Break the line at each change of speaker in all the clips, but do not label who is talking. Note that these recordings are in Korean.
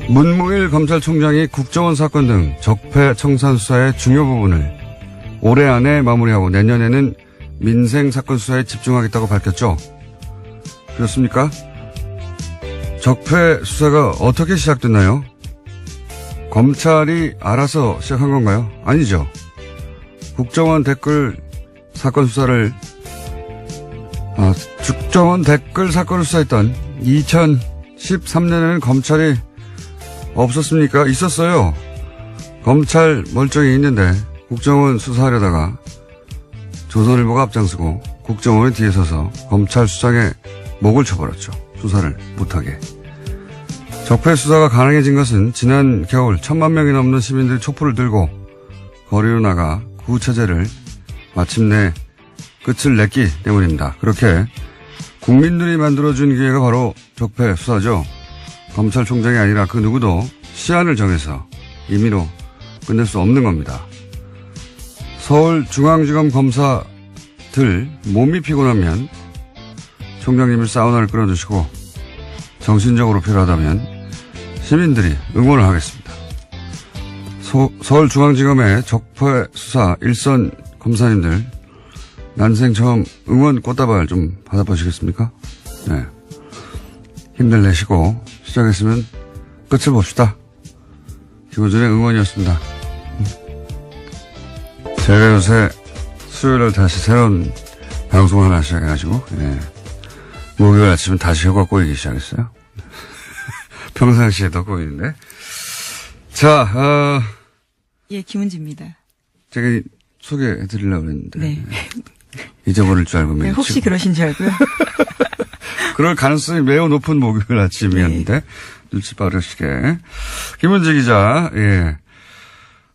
문무일 검찰총장이 국정원 사건 등 적폐 청산 수사의 중요 부분을 올해 안에 마무리하고 내년에는 민생 사건 수사에 집중하겠다고 밝혔죠. 그렇습니까? 적폐 수사가 어떻게 시작됐나요? 검찰이 알아서 시작한 건가요? 아니죠. 국정원 댓글 사건 수사를 국정원 댓글 사건을 수사했던 2013년에는 검찰이 없었습니까? 있었어요. 검찰 멀쩡히 있는데 국정원 수사하려다가 조선일보가 앞장서고 국정원이 뒤에 서서 검찰 수장의 목을 쳐버렸죠. 수사를 못하게. 적폐 수사가 가능해진 것은 지난 겨울 1,000만 명이 넘는 시민들이 촛불을 들고 거리로 나가 구체제를 마침내 끝을 냈기 때문입니다. 그렇게 국민들이 만들어준 기회가 바로 적폐 수사죠. 검찰총장이 아니라 그 누구도 시한을 정해서 임의로 끝낼 수 없는 겁니다. 서울중앙지검 검사들 몸이 피곤하면 총장님을 사우나를 끌어주시고 정신적으로 필요하다면 시민들이 응원을 하겠습니다. 서울중앙지검의 적폐 수사 일선 검사님들 난생 처음 응원 꽃다발 좀 받아보시겠습니까? 네. 힘들 내시고 시작했으면 끝을 봅시다. 김호준의 응원이었습니다. 제가 요새 수요일에 다시 새로운 방송을 하나 시작해가지고, 예. 목요일 아침은 다시 혀가 꼬이기 시작했어요. 평상시에도 꼬이는데. 자,
예, 김은지입니다.
제가 소개해드리려고 했는데.
네.
잊어버릴 줄 알고.
네, 혹시 그러신 줄 알고요.
그럴 가능성이 매우 높은 목요일 아침이었는데. 네. 눈치 빠르시게. 김은지 기자, 예.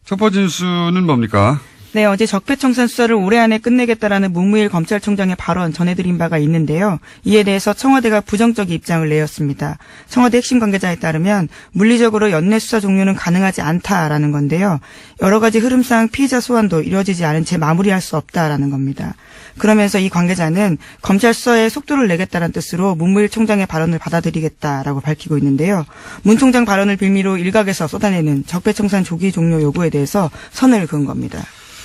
첫 번째 뉴스는 뭡니까?
네, 어제 적폐청산 수사를 올해 안에 끝내겠다라는 문무일 검찰총장의 발언 전해드린 바가 있는데요. 이에 대해서 청와대가 부정적인 입장을 내었습니다. 청와대 핵심 관계자에 따르면 물리적으로 연내 수사 종료는 가능하지 않다라는 건데요. 여러 가지 흐름상 피의자 소환도 이루어지지 않은 채 마무리할 수 없다라는 겁니다. 그러면서 이 관계자는 검찰 수사에 속도를 내겠다는 뜻으로 문무일 총장의 발언을 받아들이겠다라고 밝히고 있는데요. 문 총장 발언을 빌미로 일각에서 쏟아내는 적폐청산 조기 종료 요구에 대해서 선을 그은 겁니다.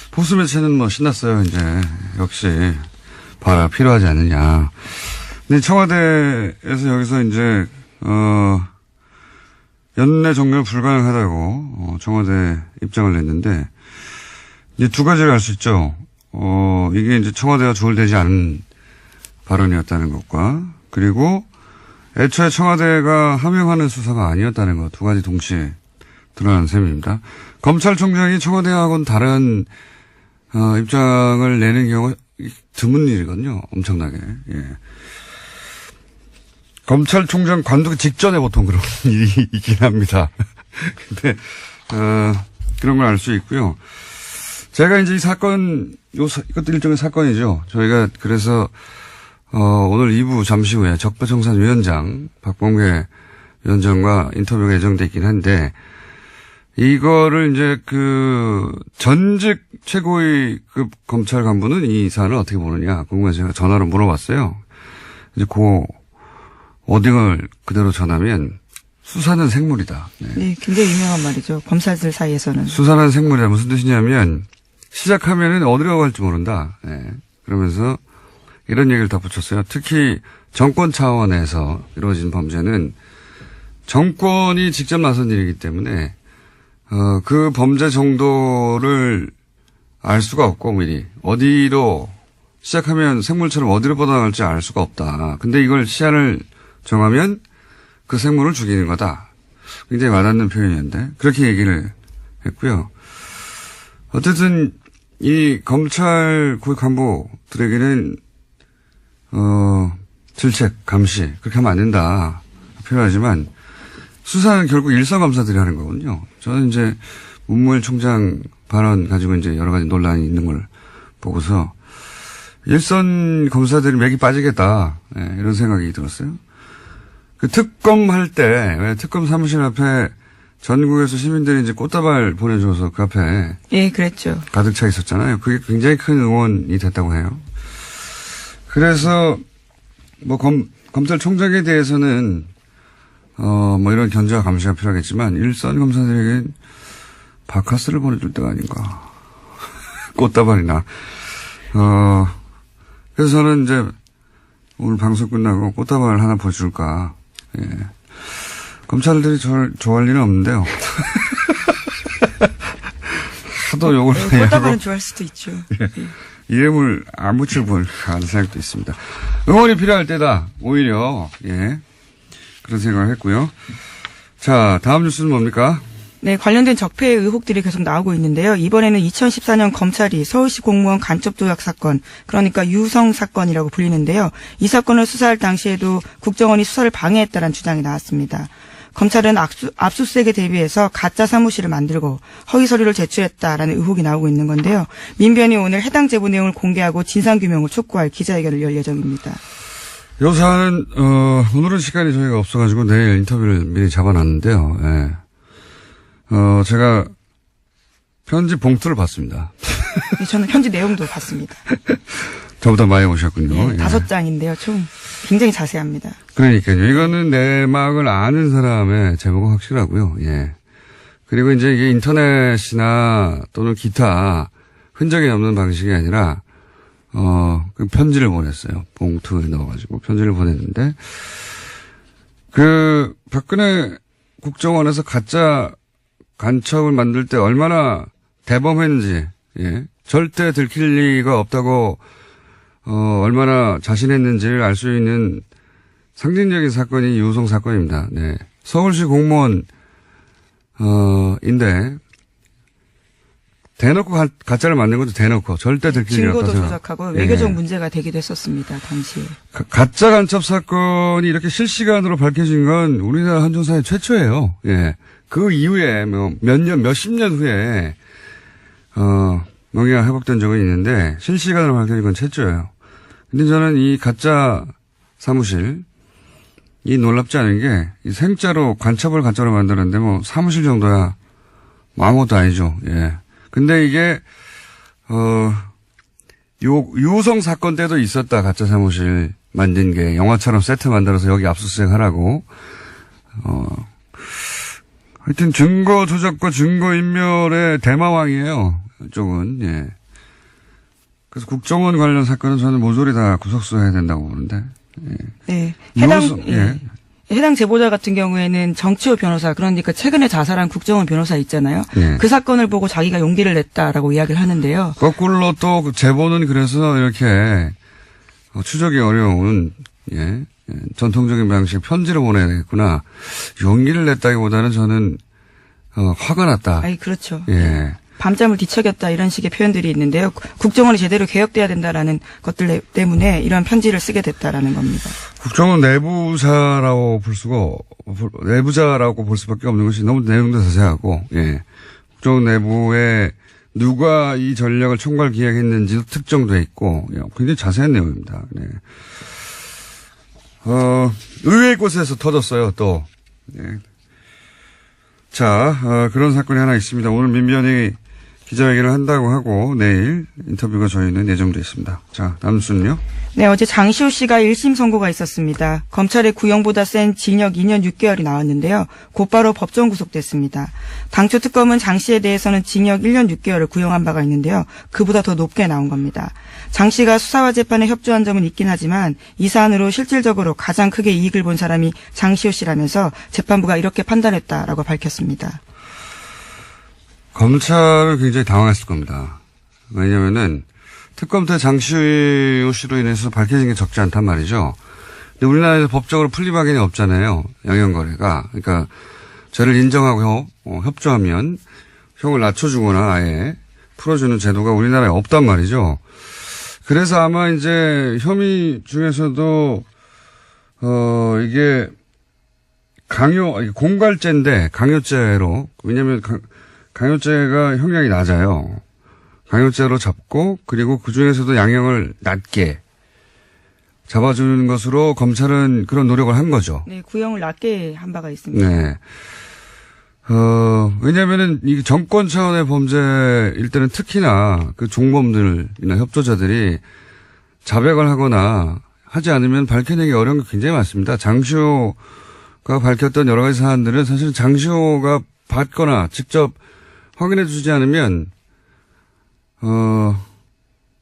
보수 매체는 뭐 신났어요, 이제. 역시, 봐라, 필요하지 않느냐. 근데 청와대에서 여기서 이제, 연내 종료 불가능하다고, 청와대 입장을 냈는데, 이제 두 가지를 알 수 있죠. 이게 이제 청와대가 조율되지 않은 발언이었다는 것과, 그리고 애초에 청와대가 함양하는 수사가 아니었다는 것, 두 가지 동시에 드러난 셈입니다. 검찰총장이 청와대하고는 다른 입장을 내는 경우가 드문 일이거든요. 엄청나게. 예. 검찰총장 관두기 직전에 보통 그런 일이 있긴 합니다. 근데, 그런 걸 알 수 있고요. 제가 이제 이 사건, 이것도 일종의 사건이죠. 저희가 그래서, 오늘 2부 잠시 후에 적폐청산위원장, 박범계 위원장과 인터뷰가 예정돼 있긴 한데, 이거를 이제 전직 최고위급 검찰 간부는 이 사안을 어떻게 보느냐 궁금해서 제가 전화로 물어봤어요. 이제 어딩을 그대로 전하면 수사는 생물이다. 네.
네, 굉장히 유명한 말이죠. 검사들 사이에서는.
수사는 생물이다. 무슨 뜻이냐면 시작하면은 어디로 갈지 모른다. 네. 그러면서 이런 얘기를 덧붙였어요. 특히 정권 차원에서 이루어진 범죄는 정권이 직접 나선 일이기 때문에 그 범죄 정도를 알 수가 없고, 미리. 어디로, 시작하면 생물처럼 어디로 뻗어나갈지 알 수가 없다. 근데 이걸 시한을 정하면 그 생물을 죽이는 거다. 굉장히 와닿는 표현이었는데, 그렇게 얘기를 했고요. 어쨌든, 이 검찰 고위 간부들에게는, 질책, 감시, 그렇게 하면 안 된다. 필요하지만, 수사는 결국 일선 검사들이 하는 거거든요. 저는 이제 문무일 총장 발언 가지고 이제 여러 가지 논란이 있는 걸 보고서 일선 검사들이 맥이 빠지겠다. 네, 이런 생각이 들었어요. 그 특검 할 때, 왜 특검 사무실 앞에 전국에서 시민들이 이제 꽃다발 보내줘서 그 앞에.
예, 그랬죠.
가득 차 있었잖아요. 그게 굉장히 큰 응원이 됐다고 해요. 그래서 뭐 검찰총장에 대해서는 뭐 이런 견제와 감시가 필요하겠지만 일선 검사들에겐 바카스를 보내줄 때가 아닌가. 꽃다발이나. 그래서 저는 이제 오늘 방송 끝나고 꽃다발 하나 보여줄까. 예. 검찰들이 저를 좋아할 일은 없는데요. 하도 욕을 많이 하고.
꽃다발은 좋아할 수도 있죠.
예. 이름을 안 붙일 분 하는 생각도 있습니다. 응원이 필요할 때다. 오히려 예 그런 생각을 했고요. 자, 다음 뉴스는 뭡니까?
네, 관련된 적폐 의혹들이 계속 나오고 있는데요. 이번에는 2014년 검찰이 서울시 공무원 간첩 조작 사건, 그러니까 유성 사건이라고 불리는데요. 이 사건을 수사할 당시에도 국정원이 수사를 방해했다는 주장이 나왔습니다. 검찰은 압수수색에 대비해서 가짜 사무실을 만들고 허위 서류를 제출했다라는 의혹이 나오고 있는 건데요. 민변이 오늘 해당 제보 내용을 공개하고 진상규명을 촉구할 기자회견을 열 예정입니다.
요 사안은 오늘은 시간이 저희가 없어가지고 내일 인터뷰를 미리 잡아놨는데요. 예. 제가 편지 봉투를 봤습니다.
네, 저는 편지 내용도 봤습니다.
저보다 많이 오셨군요.
네,
예.
5장인데요. 총 굉장히 자세합니다.
그러니까요. 이거는 내막을 아는 사람의 제보가 확실하고요. 예. 그리고 이제 이게 인터넷이나 또는 기타 흔적이 없는 방식이 아니라 그 편지를 보냈어요. 봉투에 넣어가지고 편지를 보냈는데 그 박근혜 국정원에서 가짜 간첩을 만들 때 얼마나 대범했는지, 예. 절대 들킬 리가 없다고, 얼마나 자신했는지를 알 수 있는 상징적인 사건이 유성 사건입니다. 네. 서울시 공무원, 인데, 대놓고 가짜를 만든 것도 대놓고 절대 들킬 리 없다고
증거도
생각.
조작하고
예.
외교적 문제가 되기도 했었습니다. 당시에.
가짜 간첩 사건이 이렇게 실시간으로 밝혀진 건 우리나라 한정사의 최초예요. 예. 그 이후에 뭐 몇십 년 후에 명예가 회복된 적은 있는데 실시간으로 밝혀진 건 최초예요. 근데 저는 이 가짜 사무실 이 놀랍지 않은 게 이 생자로 간첩을 가짜로 만드는데 뭐 사무실 정도야 뭐 아무것도 아니죠. 예. 근데 이게 유성 사건 때도 있었다. 가짜 사무실 만든 게 영화처럼 세트 만들어서 여기 압수수색 하라고. 하여튼 증거 조작과 증거 인멸의 대마왕이에요. 이쪽은. 예. 그래서 국정원 관련 사건은 저는 모조리 다 구속수사해야 된다고 보는데. 예.
네.
예.
해당 제보자 같은 경우에는 정치호 변호사, 그러니까 최근에 자살한 국정원 변호사 있잖아요.
예.
그 사건을 보고 자기가 용기를 냈다라고 이야기를 하는데요.
거꾸로 또 그 제보는 그래서 이렇게 추적이 어려운 예. 전통적인 방식 편지로 보내야 되겠구나. 용기를 냈다기보다는 저는 화가 났다.
아이, 그렇죠.
예.
밤잠을 뒤척였다 이런 식의 표현들이 있는데요. 국정원이 제대로 개혁돼야 된다라는 것들 때문에 이런 편지를 쓰게 됐다라는 겁니다.
국정원 내부자라고 볼 수밖에 없는 것이 너무 내용도 자세하고, 예. 국정원 내부에 누가 이 전략을 총괄 기획했는지도 특정돼 있고, 굉장히 자세한 내용입니다. 네. 의외의 곳에서 터졌어요, 또. 예. 자, 그런 사건이 하나 있습니다. 오늘 민변이 기자회견을 한다고 하고 내일 인터뷰가 저희는 예정돼 있습니다. 자, 다음 뉴스는요?
네, 어제 장시호 씨가 1심 선고가 있었습니다. 검찰의 구형보다 센 징역 2년 6개월이 나왔는데요. 곧바로 법정 구속됐습니다. 당초 특검은 장 씨에 대해서는 징역 1년 6개월을 구형한 바가 있는데요. 그보다 더 높게 나온 겁니다. 장 씨가 수사와 재판에 협조한 점은 있긴 하지만 이 사안으로 실질적으로 가장 크게 이익을 본 사람이 장시호 씨라면서 재판부가 이렇게 판단했다라고 밝혔습니다.
검찰은 굉장히 당황했을 겁니다. 왜냐면은 특검 때 장시호 씨로 인해서 밝혀진 게 적지 않단 말이죠. 근데 우리나라에서 법적으로 풀리박인이 없잖아요. 양형거래가. 그러니까 죄를 인정하고 협조하면 형을 낮춰주거나 아예 풀어주는 제도가 우리나라에 없단 말이죠. 그래서 아마 이제 혐의 중에서도 이게 공갈죄인데 강요죄로, 왜냐면 강요죄가 형량이 낮아요. 강요죄로 잡고 그리고 그중에서도 양형을 낮게 잡아주는 것으로 검찰은 그런 노력을 한 거죠.
네, 구형을 낮게 한 바가 있습니다.
네. 왜냐면은 이 정권 차원의 범죄일 때는 특히나 그 종범들이나 협조자들이 자백을 하거나 하지 않으면 밝혀내기 어려운 게 굉장히 많습니다. 장시호 밝혔던 여러 가지 사안들은 사실 장시호가 받거나 직접 확인해 주지 않으면,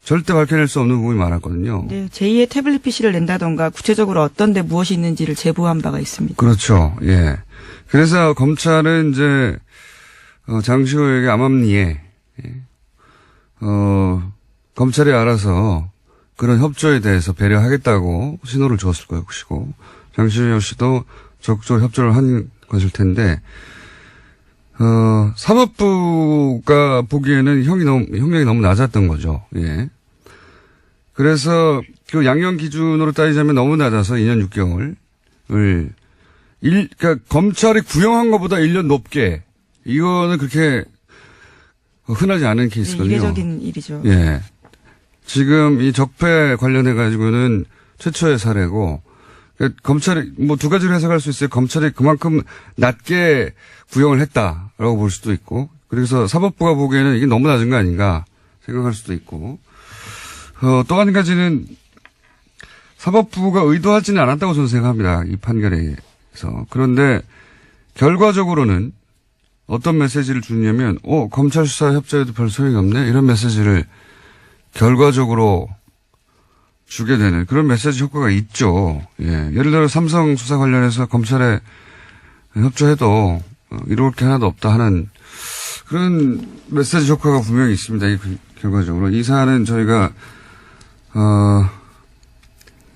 절대 밝혀낼 수 없는 부분이 많았거든요.
네, 제2의 태블릿 PC를 낸다던가 구체적으로 어떤 데 무엇이 있는지를 제보한 바가 있습니다.
그렇죠. 예. 그래서 검찰은 이제, 장시호에게 암암리에, 검찰이 알아서 그런 협조에 대해서 배려하겠다고 신호를 주었을 것이고, 장시호 씨도 적극적으로 협조를 한 것일 텐데, 사법부가 보기에는 형량이 너무 낮았던 거죠. 예. 그래서 그 양형 기준으로 따지자면 너무 낮아서 2년 6개월을 그러니까 검찰이 구형한 것보다 1년 높게 이거는 그렇게 흔하지 않은 케이스거든요.
네, 이례적인 일이죠.
예. 지금 이 적폐 관련해 가지고는 최초의 사례고 그러니까 검찰이 뭐 두 가지로 해석할 수 있어요. 검찰이 그만큼 낮게 구형을 했다라고 볼 수도 있고 그래서 사법부가 보기에는 이게 너무 낮은 거 아닌가 생각할 수도 있고 또 한 가지는 사법부가 의도하지는 않았다고 저는 생각합니다. 이 판결에서. 그런데 결과적으로는 어떤 메시지를 주냐면 검찰 수사 협조에도 별 소용이 없네 이런 메시지를 결과적으로 주게 되는 그런 메시지 효과가 있죠. 예. 예를 들어 삼성 수사 관련해서 검찰에 협조해도 이룰 게 하나도 없다 하는 그런 메시지 효과가 분명히 있습니다. 결과적으로. 이 사안은 저희가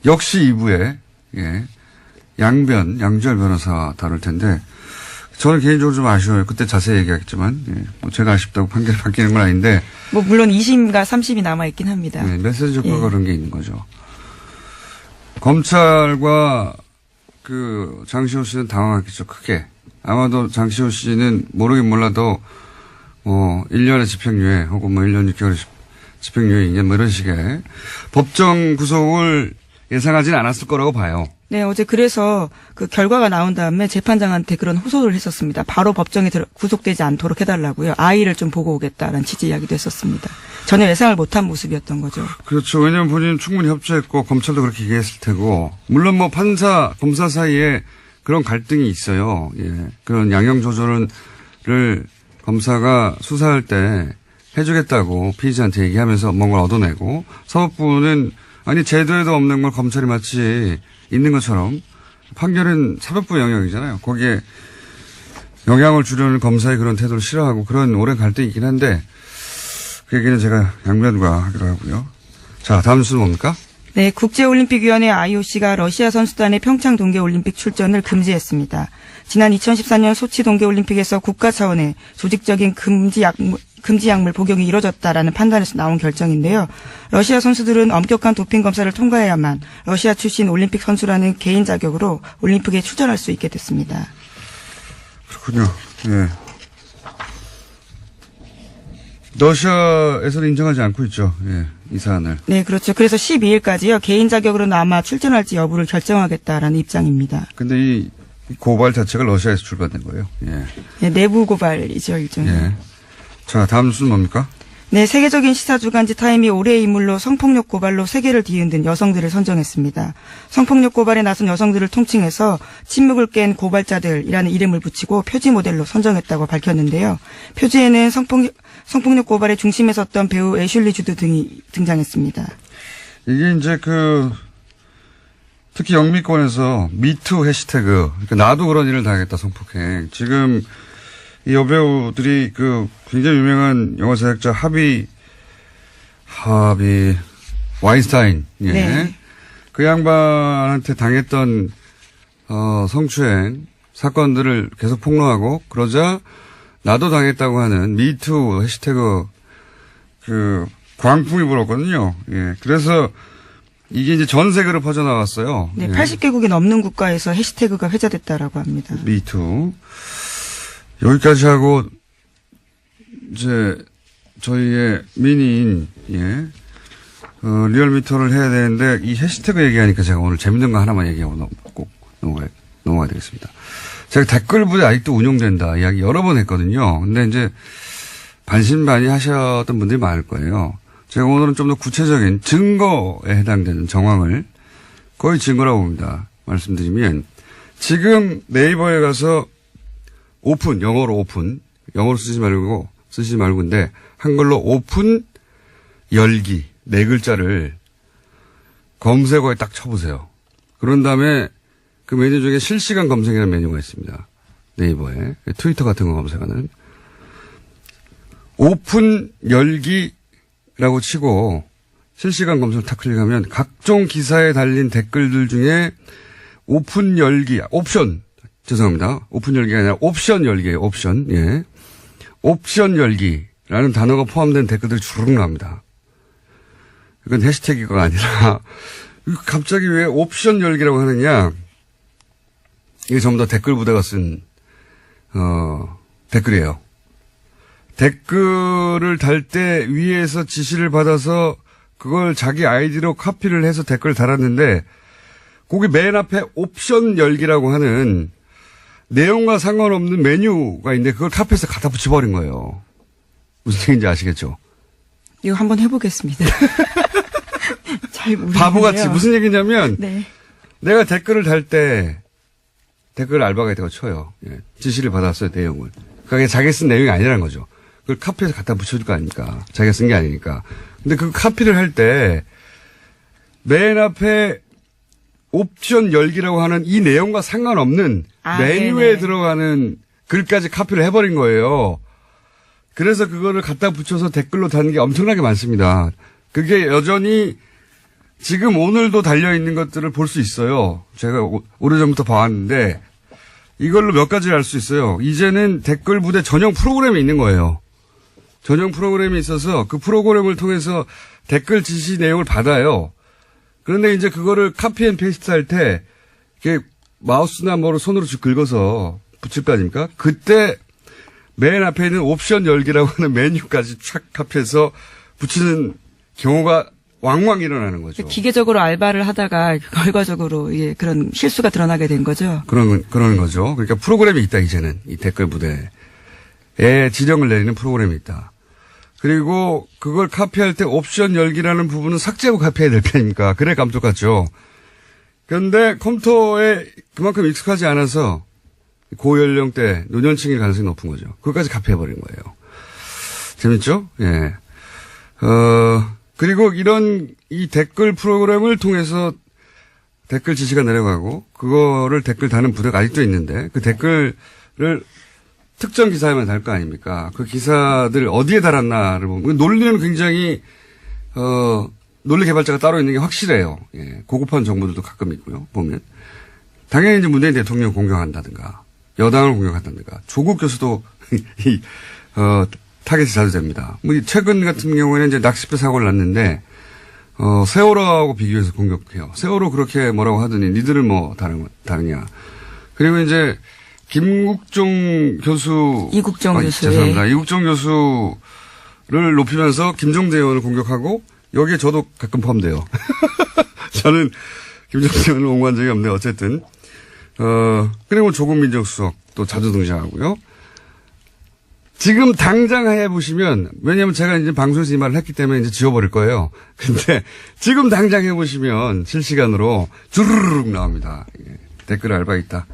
역시 2부에 예, 양지열 변호사 다룰 텐데 저는 개인적으로 좀 아쉬워요. 그때 자세히 얘기하겠지만 예, 뭐 제가 아쉽다고 판결이 바뀌는 건 아닌데
뭐 물론 2심과 3심이 남아있긴 합니다.
네, 메시지 효과가
예.
그런 게 있는 거죠. 검찰과 그 장시호 씨는 당황했겠죠. 크게. 아마도 장시호 씨는 모르긴 몰라도 1년의 집행유예 혹은 1년 6개월 집행유예 2년 뭐 이런 식의 법정 구속을 예상하지는 않았을 거라고 봐요.
네, 어제 그래서 그 결과가 나온 다음에 재판장한테 그런 호소를 했었습니다. 바로 법정에 구속되지 않도록 해달라고요. 아이를 좀 보고 오겠다라는 취지 이야기도 했었습니다. 전혀 예상을 못한 모습이었던 거죠.
그렇죠. 왜냐하면 본인은 충분히 협조했고 검찰도 그렇게 얘기했을 테고 물론 뭐 판사, 검사 사이에 그런 갈등이 있어요. 예. 그런 양형 조절을 검사가 수사할 때 해주겠다고 피의자한테 얘기하면서 뭔가를 얻어내고 사법부는 아니 제도에도 없는 걸 검찰이 마치 있는 것처럼 판결은 사법부 영역이잖아요. 거기에 영향을 주려는 검사의 그런 태도를 싫어하고 그런 오랜 갈등이 있긴 한데 그 얘기는 제가 양면과 하기로 하고요. 자, 다음 뉴스는 뭡니까?
네, 국제올림픽위원회 IOC가 러시아 선수단의 평창 동계올림픽 출전을 금지했습니다. 지난 2014년 소치 동계올림픽에서 국가 차원의 조직적인 금지 약물 복용이 이뤄졌다라는 판단에서 나온 결정인데요. 러시아 선수들은 엄격한 도핑 검사를 통과해야만 러시아 출신 올림픽 선수라는 개인 자격으로 올림픽에 출전할 수 있게 됐습니다.
그렇군요. 예. 러시아에서는 인정하지 않고 있죠. 예, 이 사안을.
네, 그렇죠. 그래서 12일까지요. 개인 자격으로는 아마 출전할지 여부를 결정하겠다라는 입장입니다.
근데 이 고발 자체가 러시아에서 출발된 거예요. 예.
네, 내부 고발이죠, 일종의.
예. 자, 다음 뉴스는 뭡니까?
네, 세계적인 시사주간지 타임이 올해의 인물로 성폭력 고발로 세계를 뒤흔든 여성들을 선정했습니다. 성폭력 고발에 나선 여성들을 통칭해서 침묵을 깬 고발자들이라는 이름을 붙이고 표지 모델로 선정했다고 밝혔는데요. 표지에는 성폭력 고발의 중심에 섰던 배우 애슐리 주드 등이 등장했습니다.
이게 이제 특히 영미권에서 미투 해시태그, 그러니까 나도 그런 일을 당했다 성폭행. 지금 이 여배우들이 굉장히 유명한 영화 제작자 하비 와인스타인. 예.
네.
그 양반한테 당했던, 성추행 사건들을 계속 폭로하고 그러자 나도 당했다고 하는 미투 해시태그 광풍이 불었거든요. 예. 그래서 이게 이제 전 세계로 퍼져나왔어요.
네,
예.
80개국이 넘는 국가에서 해시태그가 회자됐다라고 합니다.
미투. 여기까지 하고, 이제, 저희의 미니인, 예, 리얼미터를 해야 되는데, 이 해시태그 얘기하니까 제가 오늘 재밌는 거 하나만 얘기하고 꼭 넘어가야 되겠습니다. 제가 댓글부대 아직도 운용된다 이야기 여러 번 했거든요. 근데 이제, 반신반의 하셨던 분들이 많을 거예요. 제가 오늘은 좀 더 구체적인 증거에 해당되는 정황을 거의 증거라고 봅니다. 말씀드리면, 지금 네이버에 가서 오픈, 영어로 오픈, 영어로 쓰지 말고인데 한글로 오픈 열기 네 글자를 검색어에 딱 쳐보세요. 그런 다음에 그 메뉴 중에 실시간 검색이라는 메뉴가 있습니다. 네이버에. 트위터 같은 거 검색하는. 오픈 열기라고 치고 실시간 검색을 탁 클릭하면 각종 기사에 달린 댓글들 중에 오픈 열기, 옵션, 죄송합니다. 오픈 열기가 아니라 옵션 열기예요. 옵션. 예. 옵션 열기라는 단어가 포함된 댓글들이 주르륵 나옵니다. 이건 해시태그가 아니라 갑자기 왜 옵션 열기라고 하느냐. 이게 전부 다 댓글 부대가 쓴 댓글이에요. 댓글을 달 때 위에서 지시를 받아서 그걸 자기 아이디로 카피를 해서 댓글을 달았는데 거기 맨 앞에 옵션 열기라고 하는 내용과 상관없는 메뉴가 있는데 그걸 카피해서 갖다 붙여버린 거예요. 무슨 얘기인지 아시겠죠?
이거 한번 해보겠습니다. 잘 모르겠네요.
바보같이 무슨 얘기냐면
네.
내가 댓글을 달 때 댓글 알바가이드가 쳐요. 예, 지시를 받았어요. 내용을. 그게 자기 쓴 내용이 아니라는 거죠. 그걸 카피해서 갖다 붙여줄 거 아닙니까? 자기가 쓴 게 아니니까. 근데 그 카피를 할 때 맨 앞에 옵션 열기라고 하는 이 내용과 상관없는 메뉴에
네네.
들어가는 글까지 카피를 해버린 거예요. 그래서 그거를 갖다 붙여서 댓글로 다는 게 엄청나게 많습니다. 그게 여전히 지금 오늘도 달려있는 것들을 볼 수 있어요. 제가 오래전부터 봐왔는데 이걸로 몇 가지를 알 수 있어요. 이제는 댓글 부대 전용 프로그램이 있는 거예요. 전용 프로그램이 있어서 그 프로그램을 통해서 댓글 지시 내용을 받아요. 그런데 이제 그거를 카피 앤 페이스트 할 때 이렇게 마우스나 뭐로 손으로 쭉 긁어서 붙일 거 아닙니까? 그때 맨 앞에 있는 옵션 열기라고 하는 메뉴까지 촥 카피해서 붙이는 경우가 왕왕 일어나는 거죠.
기계적으로 알바를 하다가 결과적으로 예, 그런 실수가 드러나게 된 거죠.
그러는 거죠. 그러니까 프로그램이 있다, 이제는. 이 댓글 부대에 지령을 내리는 프로그램이 있다. 그리고 그걸 카피할 때 옵션 열기라는 부분은 삭제하고 카피해야 될 거 아닙니까? 그래 깜짝같죠. 그런데 컴퓨터에 그만큼 익숙하지 않아서 고연령대 노년층일 가능성이 높은 거죠. 그것까지 카피해버린 거예요. 재밌죠? 예. 그리고 이 댓글 프로그램을 통해서 댓글 지시가 내려가고 그거를 댓글 다는 부대가 아직도 있는데 그 댓글을 특정 기사에만 달 거 아닙니까? 그 기사들 어디에 달았나를 보면 논리는 굉장히 논리 개발자가 따로 있는 게 확실해요. 예, 고급한 정보들도 가끔 있고요. 보면 당연히 이제 문재인 대통령 공격한다든가 여당을 공격한다든가 조국 교수도 타겟이 자주 됩니다. 뭐 최근 같은 경우에는 이제 낚싯배 사고를 났는데 세월호하고 비교해서 공격해요. 세월호 그렇게 뭐라고 하더니 니들은 뭐 다르냐. 그리고 이제 김국종 교수.
이국종 교수.
죄송합니다. 이국종 교수를 높이면서 김종대 의원을 공격하고 여기에 저도 가끔 포함돼요. 저는 김종대 의원을 옹호한 적이 없는데 어쨌든. 그리고 조국 민정수석도 자주 등장하고요. 지금 당장 해보시면, 왜냐면 제가 이제 방송에서 이 말을 했기 때문에 이제 지워버릴 거예요. 근데 지금 당장 해보시면 실시간으로 주르륵 나옵니다. 댓글 알바 있다.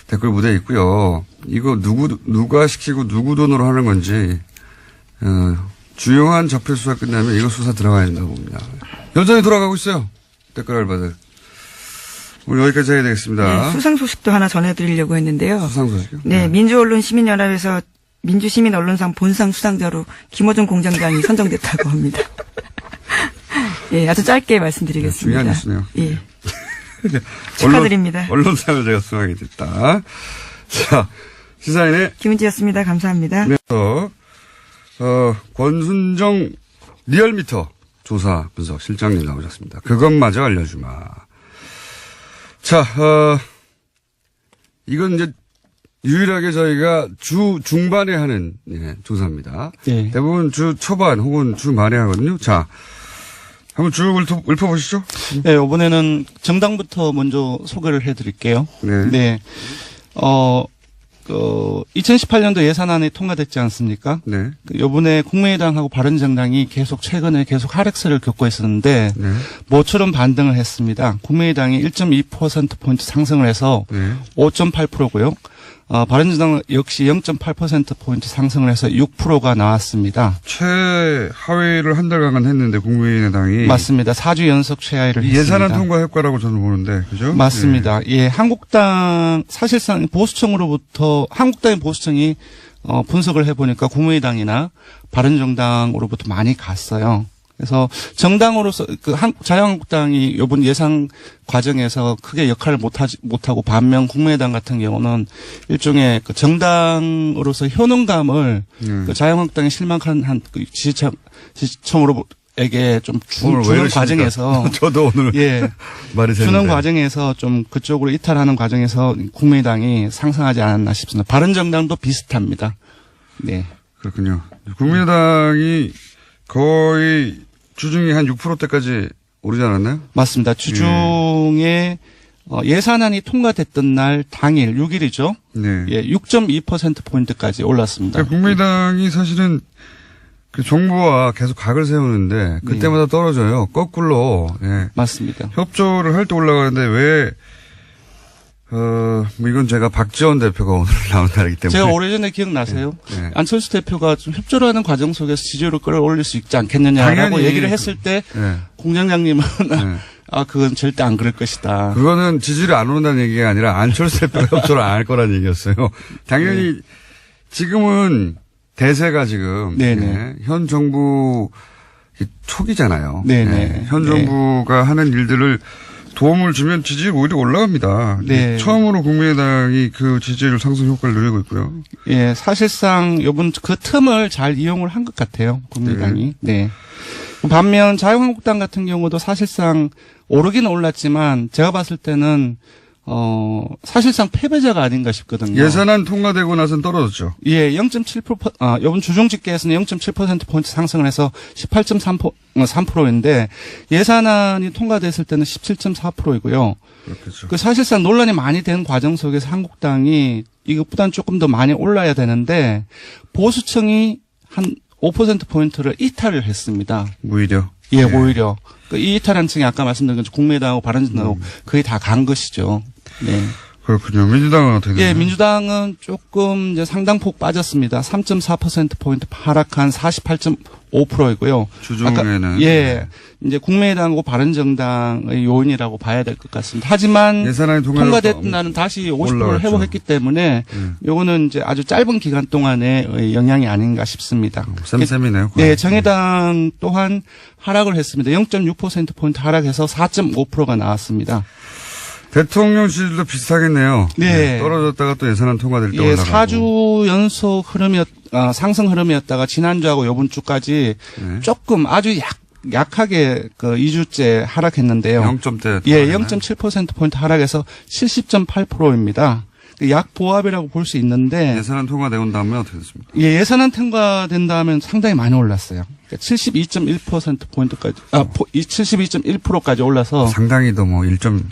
댓글 무대 있고요. 이거 누가 시키고 누구 돈으로 하는 건지, 주요한 적폐 수사 끝나면 이거 수사 들어가야 된다고 봅니다. 여전히 돌아가고 있어요. 댓글 알바들. 오늘 여기까지 해야 되겠습니다.
네, 수상 소식도 하나 전해드리려고 했는데요.
수상 소식이요?
네, 민주언론시민연합에서 민주시민언론상 본상 수상자로 김어준 공장장이 선정됐다고 합니다. 예, 아주 짧게 말씀드리겠습니다.
중요한 뉴스네요.
예. 축하드립니다.
언론상을 제가 수상하게 됐다. 자, 시사인의
김은지였습니다. 감사합니다.
그래서 권순정 리얼미터 조사 분석 실장님 나오셨습니다. 그것마저 알려주마. 자, 이건 이제 유일하게 저희가 주 중반에 하는 조사입니다.
네.
대부분 주 초반 혹은 주 말에 하거든요. 자, 한번 쭉 읊어보시죠.
네, 이번에는 정당부터 먼저 소개를 해드릴게요.
네.
네. 2018년도 예산안이 통과됐지 않습니까?
네.
요번에 국민의당하고 바른정당이 최근에 계속 하락세를 겪고 있었는데,
네.
모처럼 반등을 했습니다. 국민의당이 1.2%포인트 상승을 해서
네.
5.8%고요. 바른정당 역시 0.8%포인트 상승을 해서 6%가 나왔습니다.
최하위를 한 달간 했는데 국민의당이
맞습니다. 4주 연속 최하위를 했습니다.
예산안 통과 효과라고 저는 보는데 그죠?
맞습니다. 예, 한국당 사실상 한국당의 보수청이 분석을 해보니까 국민의당이나 바른정당으로부터 많이 갔어요. 그래서 정당으로서 자유한국당이 이번 예상 과정에서 크게 역할을 못하고 반면 국민의당 같은 경우는 일종의 정당으로서 효능감을 자유한국당에 실망한 지지층으로에게 좀 주는 과정에서
저도 오늘
예
말이
주는
되는데.
과정에서 좀 그쪽으로 이탈하는 과정에서 국민의당이 상승하지 않았나 싶습니다. 바른정당도 비슷합니다. 네.
그렇군요. 국민의당이 거의 주중에 한 6%대까지 오르지 않았나요?
맞습니다. 주중에 예산안이 통과됐던 날 당일 6일이죠.
네.
예, 6.2%포인트까지 올랐습니다.
그러니까 국민의당이 사실은 그 정부와 계속 각을 세우는데 그때마다 떨어져요. 거꾸로. 예.
맞습니다.
협조를 할 때 올라가는데 왜 뭐 이건 제가 박지원 대표가 오늘 나온 날이기 때문에.
제가 오래전에 기억나세요?
네.
안철수 대표가 좀 협조를 하는 과정 속에서 지지율을 끌어올릴 수 있지 않겠느냐라고
당연히
얘기를 했을 때
네.
공장장님은
네.
그건 절대 안 그럴 것이다.
그거는 지지율이 안 오른다는 얘기가 아니라 안철수 대표가 협조를 안 할 거라는 얘기였어요. 당연히 지금은 대세가 지금
네네.
현 정부 초기잖아요.
네네.
네. 현 정부가 하는 일들을 도움을 주면 지지율 오히려 올라갑니다.
네.
처음으로 국민의당이 그 지지율 상승 효과를 누리고 있고요.
예, 사실상 요번 그 틈을 잘 이용을 한 것 같아요. 국민의당이. 네. 반면 자유한국당 같은 경우도 사실상 오르기는 올랐지만 제가 봤을 때는 사실상 패배자가 아닌가 싶거든요.
예산안 통과되고 나서는 떨어졌죠.
예, 0.7%, 요번 주중 집계에서는 0.7%포인트 상승을 해서 18.3%인데 예산안이 통과됐을 때는 17.4%이고요.
그렇겠죠.
그 사실상 논란이 많이 된 과정 속에서 한국당이 이것보다는 조금 더 많이 올라야 되는데 보수층이 한 5%포인트를 이탈을 했습니다.
오히려.
예, 오히려. 이 이탈한 층이 아까 말씀드린 것처럼 국민의당하고 바른정당하고 거의 다 간 것이죠. 네.
그렇군요. 민주당은 어떻게 되나요?
예, 민주당은 조금 이제 상당폭 빠졌습니다. 3.4%포인트 하락한 48.5%이고요.
주중에는.
예. 이제 국민의당하고 바른정당의 요인이라고 봐야 될 것 같습니다. 하지만
예산안이
통과됐던 날은 다시 50%를 회복했기 때문에 요거는 이제 아주 짧은 기간 동안의 영향이 아닌가 싶습니다.
쌤쌤이네요.
예, 정의당 또한 하락을 했습니다. 0.6%포인트 하락해서 4.5%가 나왔습니다.
대통령 지지율도 비슷하겠네요.
네.
떨어졌다가 또 예산안 통과될 때
예,
올라가고.
4주 연속 상승 흐름이었다가 지난주하고 요번 주까지
네.
조금 아주 약하게 2주째 하락했는데요.
0점대.
예, 0.7%포인트 하락해서 70.8%입니다. 약보합이라고 볼 수 있는데.
예산안 통과되고 다음에 어떻게 됐습니까?
예, 예산안 통과된 다음에 상당히 많이 올랐어요. 그러니까 72.1%포인트까지, 72.1%까지 올라서.
상당히도 뭐 1.1%.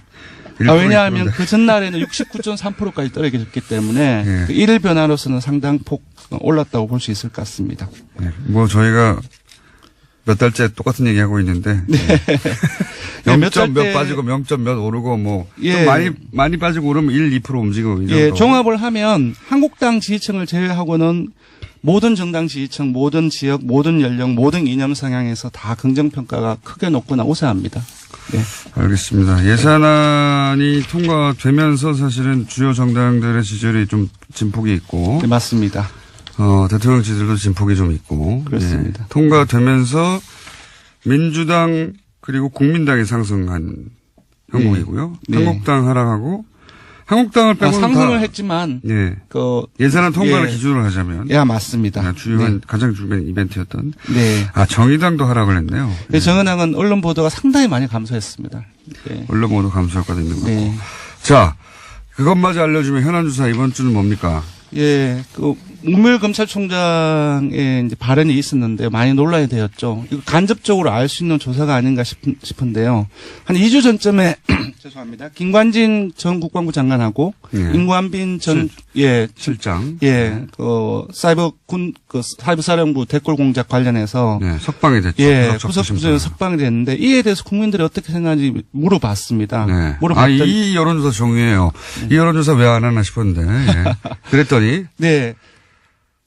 왜냐하면 그 전날에는 69.3%까지 떨어졌기 때문에
예.
그 일일 변화로서는 상당폭 올랐다고 볼 수 있을 것 같습니다.
네. 뭐 저희가 몇 달째 똑같은 얘기하고 있는데.
네.
0점 몇 빠지고 0점 몇 오르고 뭐.
예.
좀 많이 빠지고 오르면 1, 2% 움직이고. 이 정도.
예, 종합을 하면 한국당 지지층을 제외하고는 모든 정당 지지층, 모든 지역, 모든 연령, 모든 이념 성향에서 다 긍정평가가 크게 높거나 우세합니다. 네.
알겠습니다. 예산안이 통과되면서 사실은 주요 정당들의 지지율이 좀 진폭이 있고.
네, 맞습니다.
대통령 지지율도 진폭이 좀 있고.
그렇습니다.
예. 통과되면서 민주당 그리고 국민당이 상승한 형국이고요.
네.
한국당 하락하고 한국당을 빼고는
상승을
다
했지만
예. 예산안 통과를 기준으로 하자면
예, 맞습니다.
주요한
네.
가장 중요한 이벤트였던
네.
정의당도 하락을 했네요.
네. 정의당은 언론 보도가 상당히 많이 감소했습니다. 네.
언론 모두 감소 효과도 있는 거고.
네.
자, 그것마저 알려주면 현안 주사 이번 주는 뭡니까?
예, 문무일 검찰총장의 이제 발언이 있었는데 많이 논란이 되었죠. 이거 간접적으로 알 수 있는 조사가 아닌가 싶은데요. 한 2주 전쯤에 죄송합니다. 김관진 전 국방부 장관하고
예.
임관빈 전
실장.
사이버사령부 댓글 공작 관련해서
네, 석방이 됐죠.
구속부서 석방이 됐는데 이에 대해서 국민들이 어떻게 생각하는지 물어봤습니다.
네.
물어봤더니
이 여론조사 중요해요. 이 여론조사 왜 안 하나 싶었는데. 예. 그랬더니
네.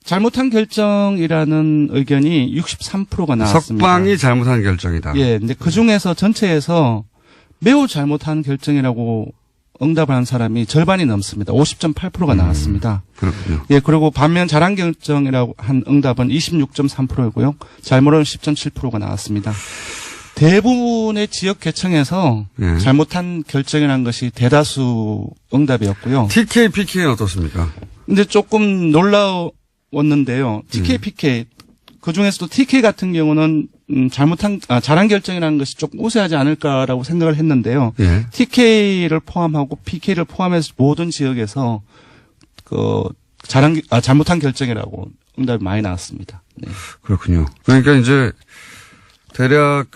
잘못한 결정이라는 의견이 63%가 나왔습니다.
석방이 잘못한 결정이다.
예. 근데 그 중에서 전체에서 매우 잘못한 결정이라고 응답을 한 사람이 절반이 넘습니다. 50.8%가 나왔습니다.
그렇군요.
예. 그리고 반면 잘한 결정이라고 한 응답은 26.3%이고요. 잘못은 10.7%가 나왔습니다. 대부분의 지역 개청에서
예.
잘못한 결정이라는 것이 대다수 응답이었고요.
TK, PK는 어떻습니까?
근데 조금 놀라웠는데요. TK, PK 그 중에서도 TK 같은 경우는 잘한 결정이라는 것이 조금 우세하지 않을까라고 생각을 했는데요.
예.
TK를 포함하고 PK를 포함해서 모든 지역에서 잘못한 결정이라고 응답이 많이 나왔습니다. 네.
그렇군요. 그러니까 이제 대략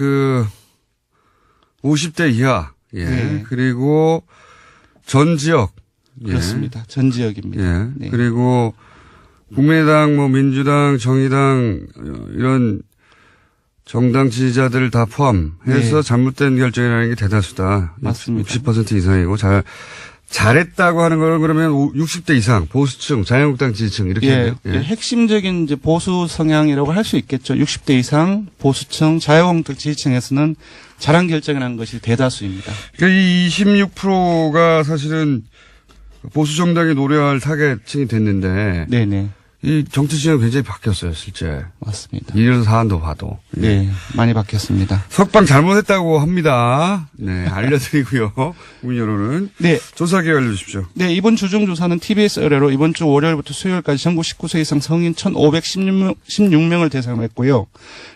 50대 이하. 예.
네.
그리고 전 지역. 예.
그렇습니다. 전 지역입니다.
예.
네.
그리고 국민의당, 민주당, 정의당 이런 정당 지지자들을 다 포함해서
네.
잘못된 결정이라는 게 대다수다.
맞습니다.
60% 이상이고 잘했다고 하는 걸 그러면 60대 이상 보수층, 자유한국당 지지층 이렇게
예,
해요.
핵심적인 이제 보수 성향이라고 할 수 있겠죠. 60대 이상 보수층, 자유한국당 지지층에서는 잘한 결정이라는 것이 대다수입니다.
그러니까 이 26%가 사실은 보수 정당이 노려할 타겟층이 됐는데
네네.
이 정치 진영이 굉장히 바뀌었어요, 실제.
맞습니다.
이런 사안도 봐도.
네, 많이 바뀌었습니다.
석방 잘못했다고 합니다. 네, 알려드리고요. 국민 여론은.
네.
조사 기회 알려주십시오.
네, 이번 주중조사는 TBS 의뢰로 이번 주 월요일부터 수요일까지 전국 19세 이상 성인 1,516명을 대상으로 했고요.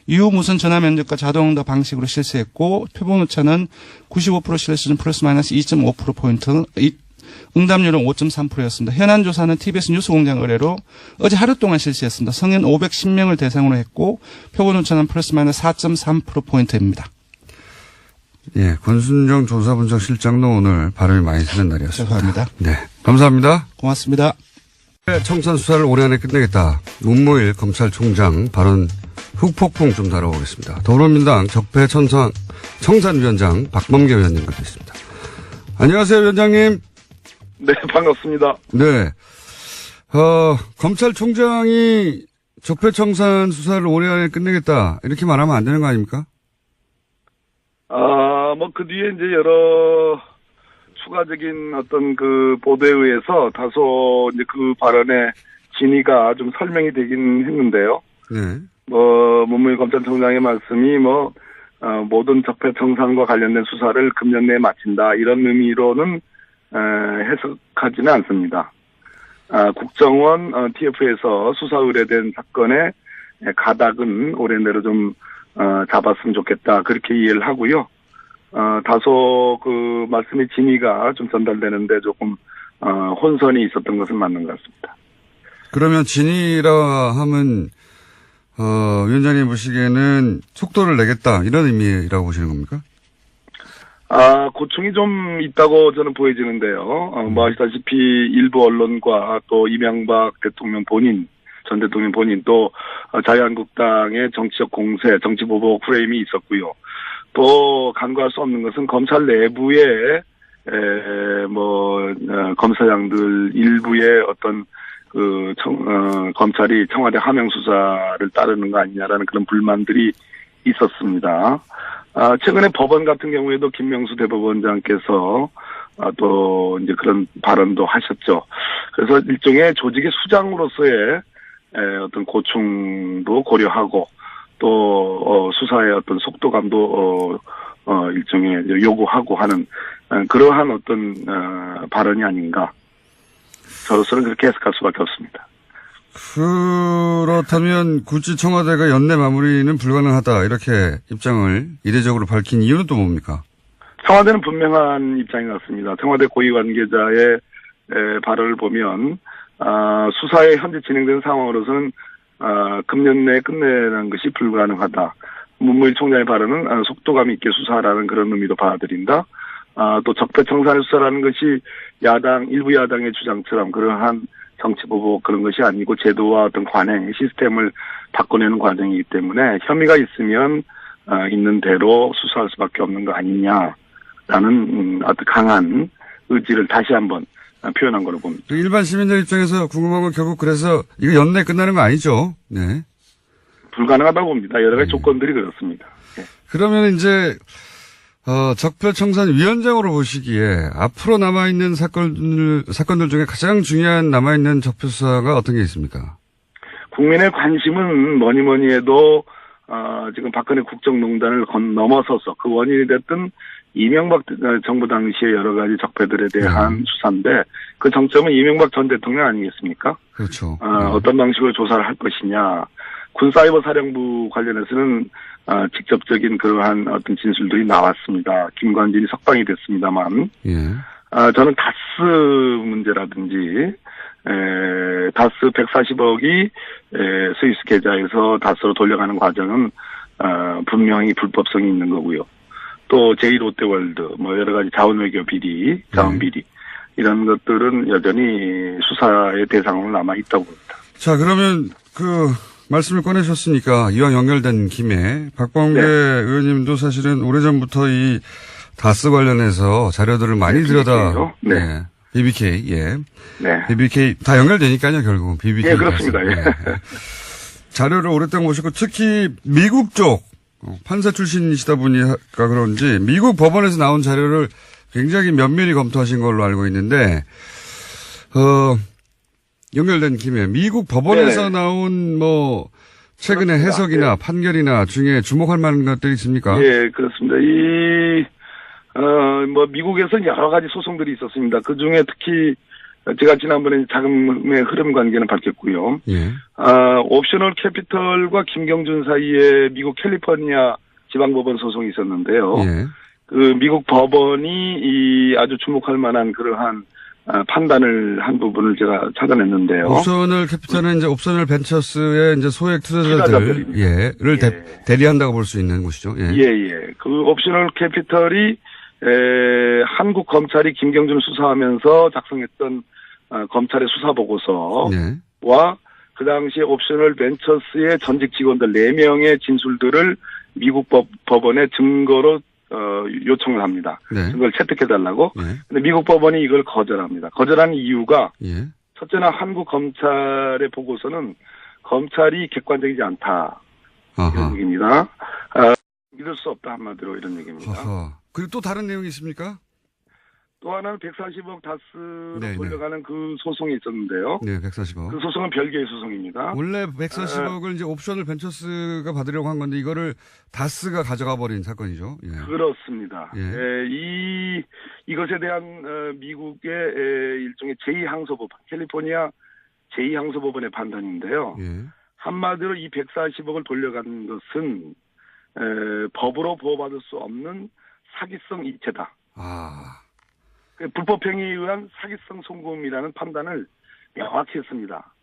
유무선 전화 면접과 자동응답 방식으로 실시했고, 표본 오차는 95% 실시는 플러스 마이너스 2.5%포인트, 응답률은 5.3%였습니다. 현안 조사는 TBS 뉴스공장 의뢰로 어제 하루 동안 실시했습니다. 성인 510명을 대상으로 했고, 표본 오차는 플러스 마이너스 4.3%포인트입니다.
예, 권순정 조사분석실장도 오늘 발음이 많이 쓰는 날이었습니다.
죄송합니다.
네, 감사합니다.
고맙습니다.
청산 수사를 올해 안에 끝내겠다. 문무일 검찰총장 발언 흑폭풍 좀 다뤄보겠습니다. 더불어민주당 적폐 청산위원장 박범계 위원님 같습니다. 안녕하세요, 위원장님.
네, 반갑습니다.
네. 검찰총장이 적폐청산 수사를 올해 안에 끝내겠다. 이렇게 말하면 안 되는 거 아닙니까?
그 뒤에 이제 여러 추가적인 어떤 그 보도에 의해서 다소 이제 그 발언의 진위가 좀 설명이 되긴 했는데요.
네.
문무일 검찰총장의 말씀이 모든 적폐청산과 관련된 수사를 금년 내에 마친다. 이런 의미로는 해석하지는 않습니다. 국정원 TF에서 수사 의뢰된 사건의 가닥은 올해 내로 좀 잡았으면 좋겠다. 그렇게 이해를 하고요. 다소 그 말씀의 진위가 좀 전달되는데 조금 혼선이 있었던 것은 맞는 것 같습니다.
그러면 진위라 하면 위원장님 보시기에는 속도를 내겠다 이런 의미라고 보시는 겁니까?
고충이 좀 있다고 저는 보여지는데요. 아시다시피 일부 언론과 또 이명박 대통령 본인, 전 대통령 본인 또 자유한국당의 정치적 공세, 정치 보복 프레임이 있었고요. 또 간과할 수 없는 것은 검찰 내부에 검사장들 일부의 어떤 검찰이 청와대 하명 수사를 따르는 거 아니냐라는 그런 불만들이 있었습니다. 최근에 법원 같은 경우에도 김명수 대법원장께서 또 이제 그런 발언도 하셨죠. 그래서 일종의 조직의 수장으로서의 어떤 고충도 고려하고 또 수사의 어떤 속도감도 일종의 요구하고 하는 그러한 어떤 발언이 아닌가. 저로서는 그렇게 해석할 수밖에 없습니다.
그렇다면 굳이 청와대가 연내 마무리는 불가능하다 이렇게 입장을 이례적으로 밝힌 이유는 또 뭡니까?
청와대는 분명한 입장인 것 같습니다. 청와대 고위 관계자의 발언을 보면 수사에 현재 진행되는 상황으로서는 금년 내에 끝내는 것이 불가능하다. 문무일 총장의 발언은 속도감 있게 수사하라는 그런 의미로 받아들인다. 또 적폐청산의 수사라는 것이 일부 야당의 주장처럼 그러한 정치보복 그런 것이 아니고 제도와 어떤 관행, 시스템을 바꿔내는 과정이기 때문에 혐의가 있으면 있는 대로 수사할 수밖에 없는 거 아니냐라는 아주 강한 의지를 다시 한번 표현한 걸로 봅니다.
일반 시민들 입장에서 궁금한 건 결국 그래서 이거 연내 끝나는 거 아니죠? 네.
불가능하다고 봅니다. 여러 가지 조건들이 그렇습니다. 네.
그러면 이제 적폐청산위원장으로 보시기에 앞으로 남아있는 사건들 중에 가장 중요한 남아있는 적폐수사가 어떤 게 있습니까?
국민의 관심은 뭐니 해도 지금 박근혜 국정농단을 넘어서서 그 원인이 됐던 이명박 정부 당시의 여러 가지 적폐들에 대한 수사인데 그 정점은 이명박 전 대통령 아니겠습니까?
그렇죠.
어떤 방식으로 조사를 할 것이냐. 군사이버사령부 관련해서는 직접적인 그러한 어떤 진술들이 나왔습니다. 김관진이 석방이 됐습니다만
예.
저는 다스 문제라든지 다스 140억이 스위스 계좌에서 다스로 돌려가는 과정은 분명히 불법성이 있는 거고요. 또 제2롯데월드 뭐 여러 가지 자원외교 비리, 자원비리 이런 것들은 여전히 수사의 대상으로 남아 있다고 봅니다.
자, 그러면 말씀을 꺼내셨으니까 이왕 연결된 김에 박범계 의원님도 사실은 오래전부터 이 다스 관련해서 자료들을 많이 들여다.
네.
BBK, 예.
네.
BBK 다 연결되니까요, 결국은. BBK.
예, 그렇습니다. 예.
자료를 오랫동안 보셨고 특히 미국 쪽 판사 출신이시다 보니까 그런지 미국 법원에서 나온 자료를 굉장히 면밀히 검토하신 걸로 알고 있는데 연결된 김에 미국 법원에서 나온 최근의
그렇습니다.
해석이나 판결이나 중에 주목할 만한 것들이 있습니까?
예, 그렇습니다. 미국에서는 여러 가지 소송들이 있었습니다. 그 중에 특히 제가 지난번에 자금의 흐름 관계는 밝혔고요.
예.
옵셔널 캐피털과 김경준 사이에 미국 캘리포니아 지방법원 소송이 있었는데요.
예.
그 미국 법원이 아주 주목할 만한 그러한 판단을 한 부분을 제가 찾아냈는데요.
옵셔널 캐피탈은 이제 옵셔널 벤처스의 이제 소액 투자자들, 를 대리한다고 볼 수 있는 곳이죠. 예.
예. 그 옵셔널 캐피털이 한국 검찰이 김경준을 수사하면서 작성했던 검찰의 수사 보고서와 그 당시에 옵셔널 벤처스의 전직 직원들 4명의 진술들을 미국 법원에 증거로 요청을 합니다.
네.
증거를 채택해달라고.
네.
근데 미국 법원이 이걸 거절합니다. 거절하는 이유가
예.
첫째는 한국 검찰의 보고서는 검찰이 객관적이지 않다. 이런 얘기입니다. 믿을 수 없다 한마디로 이런 얘기입니다.
그리고 또 다른 내용이 있습니까?
또 하나는 140억 다스로 돌려가는 그 소송이 있었는데요.
네, 140억.
그 소송은 별개의 소송입니다.
원래 140억을 이제 옵션을 벤처스가 받으려고 한 건데 이거를 다스가 가져가 버린 사건이죠. 예.
그렇습니다.
예.
이것에 대한 미국의 일종의 제2항소법, 캘리포니아 제2항소법원의 판단인데요.
예. 한마디로
이 140억을 돌려간 것은 법으로 보호받을 수 없는 사기성 이체다. 불법행위에 의한 사기성 송금이라는 판단을 명확히 했습니다.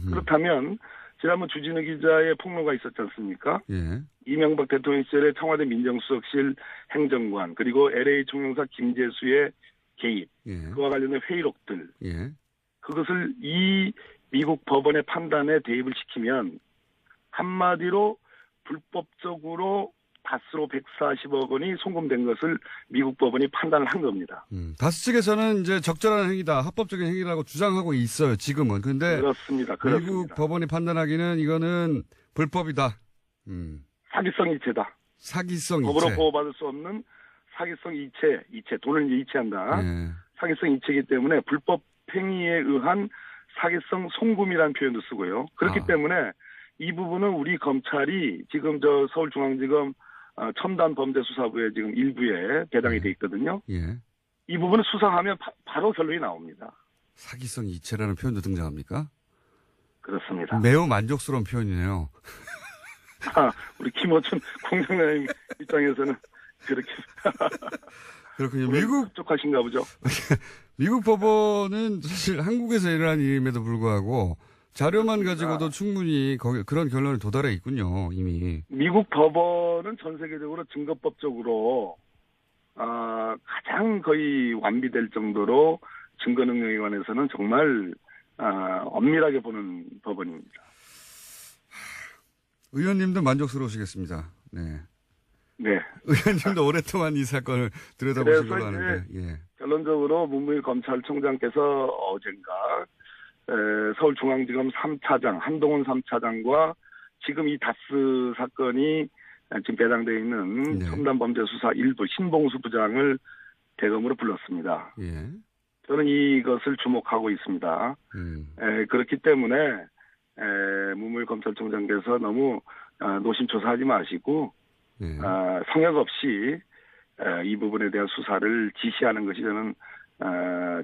그렇다면 지난번 주진우 기자의 폭로가 있었지 않습니까?
예.
이명박 대통령 시절에 청와대 민정수석실 행정관 그리고 LA 총영사 김재수의 개입 그와 관련된 회의록들 그것을 이 미국 법원의 판단에 대입을 시키면 한마디로 불법적으로 다스로 140억 원이 송금된 것을 미국 법원이 판단을 한 겁니다.
다스 측에서는 이제 적절한 행위다, 합법적인 행위라고 주장하고 있어요, 지금은. 근데
그렇습니다.
미국 법원이 판단하기는 이거는 불법이다.
사기성 이체다.
사기성 이체.
법으로 보호받을 수 없는 사기성 이체, 돈을 이제 이체한다. 사기성 이체이기 때문에 불법 행위에 의한 사기성 송금이라는 표현도 쓰고요. 그렇기 때문에 이 부분은 우리 검찰이 지금 서울중앙지검 첨단범죄수사부에 지금 일부에 배당이 돼 있거든요. 이 부분을 수사하면 바로 결론이 나옵니다.
사기성 이체라는 표현도 등장합니까?
그렇습니다.
매우 만족스러운 표현이네요.
우리 김어준 공장장님 입장에서는 그렇게.
그렇군요. 미국
흡족하신가 보죠.
미국 법원은 사실 한국에서 일어난 일임에도 불구하고 자료만 가지고도 충분히 거기 그런 결론에 도달해 있군요, 이미.
미국 법원은 전 세계적으로 증거법적으로 가장 거의 완비될 정도로 증거 능력에 관해서는 정말 엄밀하게 보는 법원입니다.
의원님도 만족스러우시겠습니다. 네.
네.
의원님도 오랫동안 이 사건을 들여다보신 걸로
그래서
아는데, 예.
결론적으로 문무일 검찰총장께서 어젠가 서울중앙지검 3차장 한동훈 3차장과 지금 이 다스 사건이 지금 배당되어 있는
네.
첨단범죄수사 1부 신봉수 부장을 대검으로 불렀습니다.
예.
저는 이것을 주목하고 있습니다. 그렇기 때문에 문무일 검찰총장께서 너무 노심초사하지 마시고
예.
성역 없이 이 부분에 대한 수사를 지시하는 것이 저는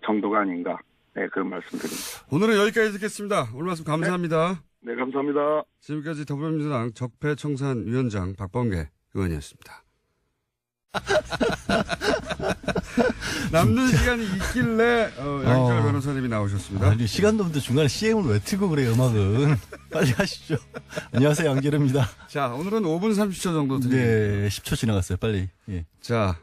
정도가 아닌가 그런 말씀드립니다.
오늘은 여기까지 듣겠습니다. 오늘 말씀 감사합니다.
네, 감사합니다.
지금까지 더불어민주당 적폐청산위원장 박범계 의원이었습니다. 남는 시간이 있길래 양철 변호사님이 나오셨습니다.
아니, 시간도 없는데 중간에 CM을 왜 틀고 그래요, 음악은. 빨리 하시죠. 안녕하세요, 양재르입니다.
자, 오늘은 5분 30초 정도 드립니다.
네, 10초 지나갔어요, 빨리. 예.
자,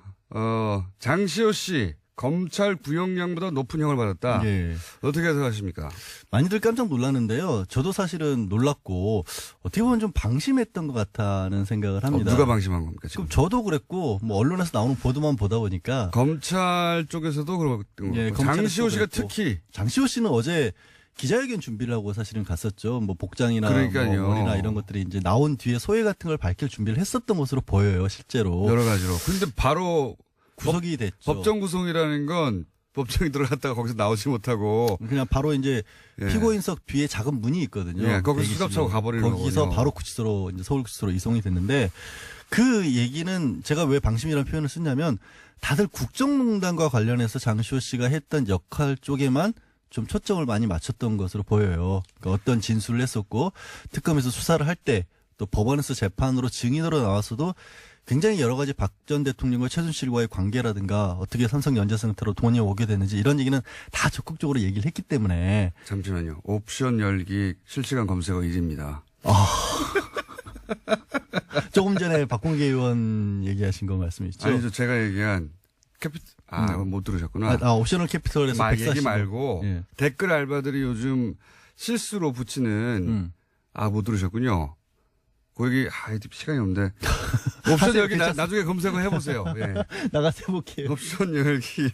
장시호 씨, 검찰 구형량보다 높은 형을 받았다.
예.
어떻게 생각하십니까?
많이들 깜짝 놀랐는데요. 저도 사실은 놀랐고, 어떻게 보면 좀 방심했던 것 같다는 생각을 합니다.
누가 방심한 겁니까, 지금?
그럼 저도 그랬고, 뭐, 언론에서 나오는 보도만 보다 보니까.
검찰 쪽에서도 그렇고,
예,
장시호 씨가
그랬고.
특히.
장시호 씨는 어제 기자회견 준비를 하고 사실은 갔었죠. 뭐 복장이나
그러니까요.
뭐 머리나 이런 것들이 이제 나온 뒤에 소회 같은 걸 밝힐 준비를 했었던 것으로 보여요, 실제로.
여러 가지로. 근데 바로
구속이 됐죠.
법정 구속이라는 건 법정에 들어갔다가 거기서 나오지 못하고
그냥 바로 이제
예.
피고인석 뒤에 작은 문이 있거든요.
예, 거기서
대기실로.
수갑차고 가버리는
거기서
거군요.
바로 구치소로 이제 서울구치소로 이송이 됐는데 그 얘기는 제가 왜 방심이라는 표현을 썼냐면 다들 국정농단과 관련해서 장시호 씨가 했던 역할 쪽에만 좀 초점을 많이 맞췄던 것으로 보여요. 그러니까 어떤 진술을 했었고 특검에서 수사를 할 때 또 법원에서 재판으로 증인으로 나와서도 굉장히 여러 가지 박 전 대통령과 최순실과의 관계라든가 어떻게 삼성연자센터로 돈이 오게 됐는지 이런 얘기는 다 적극적으로 얘기를 했기 때문에
잠시만요. 옵션 열기 실시간 검색어 1위입니다.
조금 전에 박범계 의원 얘기하신 거 말씀이시죠?
아니죠. 제가 얘기한 못 들으셨구나.
옵셔널 캐피털에서
얘기
140억.
말고
예.
댓글 알바들이 요즘 실수로 붙이는 못 들으셨군요. 그 얘기 시간이 없는데 옵션 열기 나중에 검색어 해보세요. 예.
나가서 해볼게요.
옵션 열기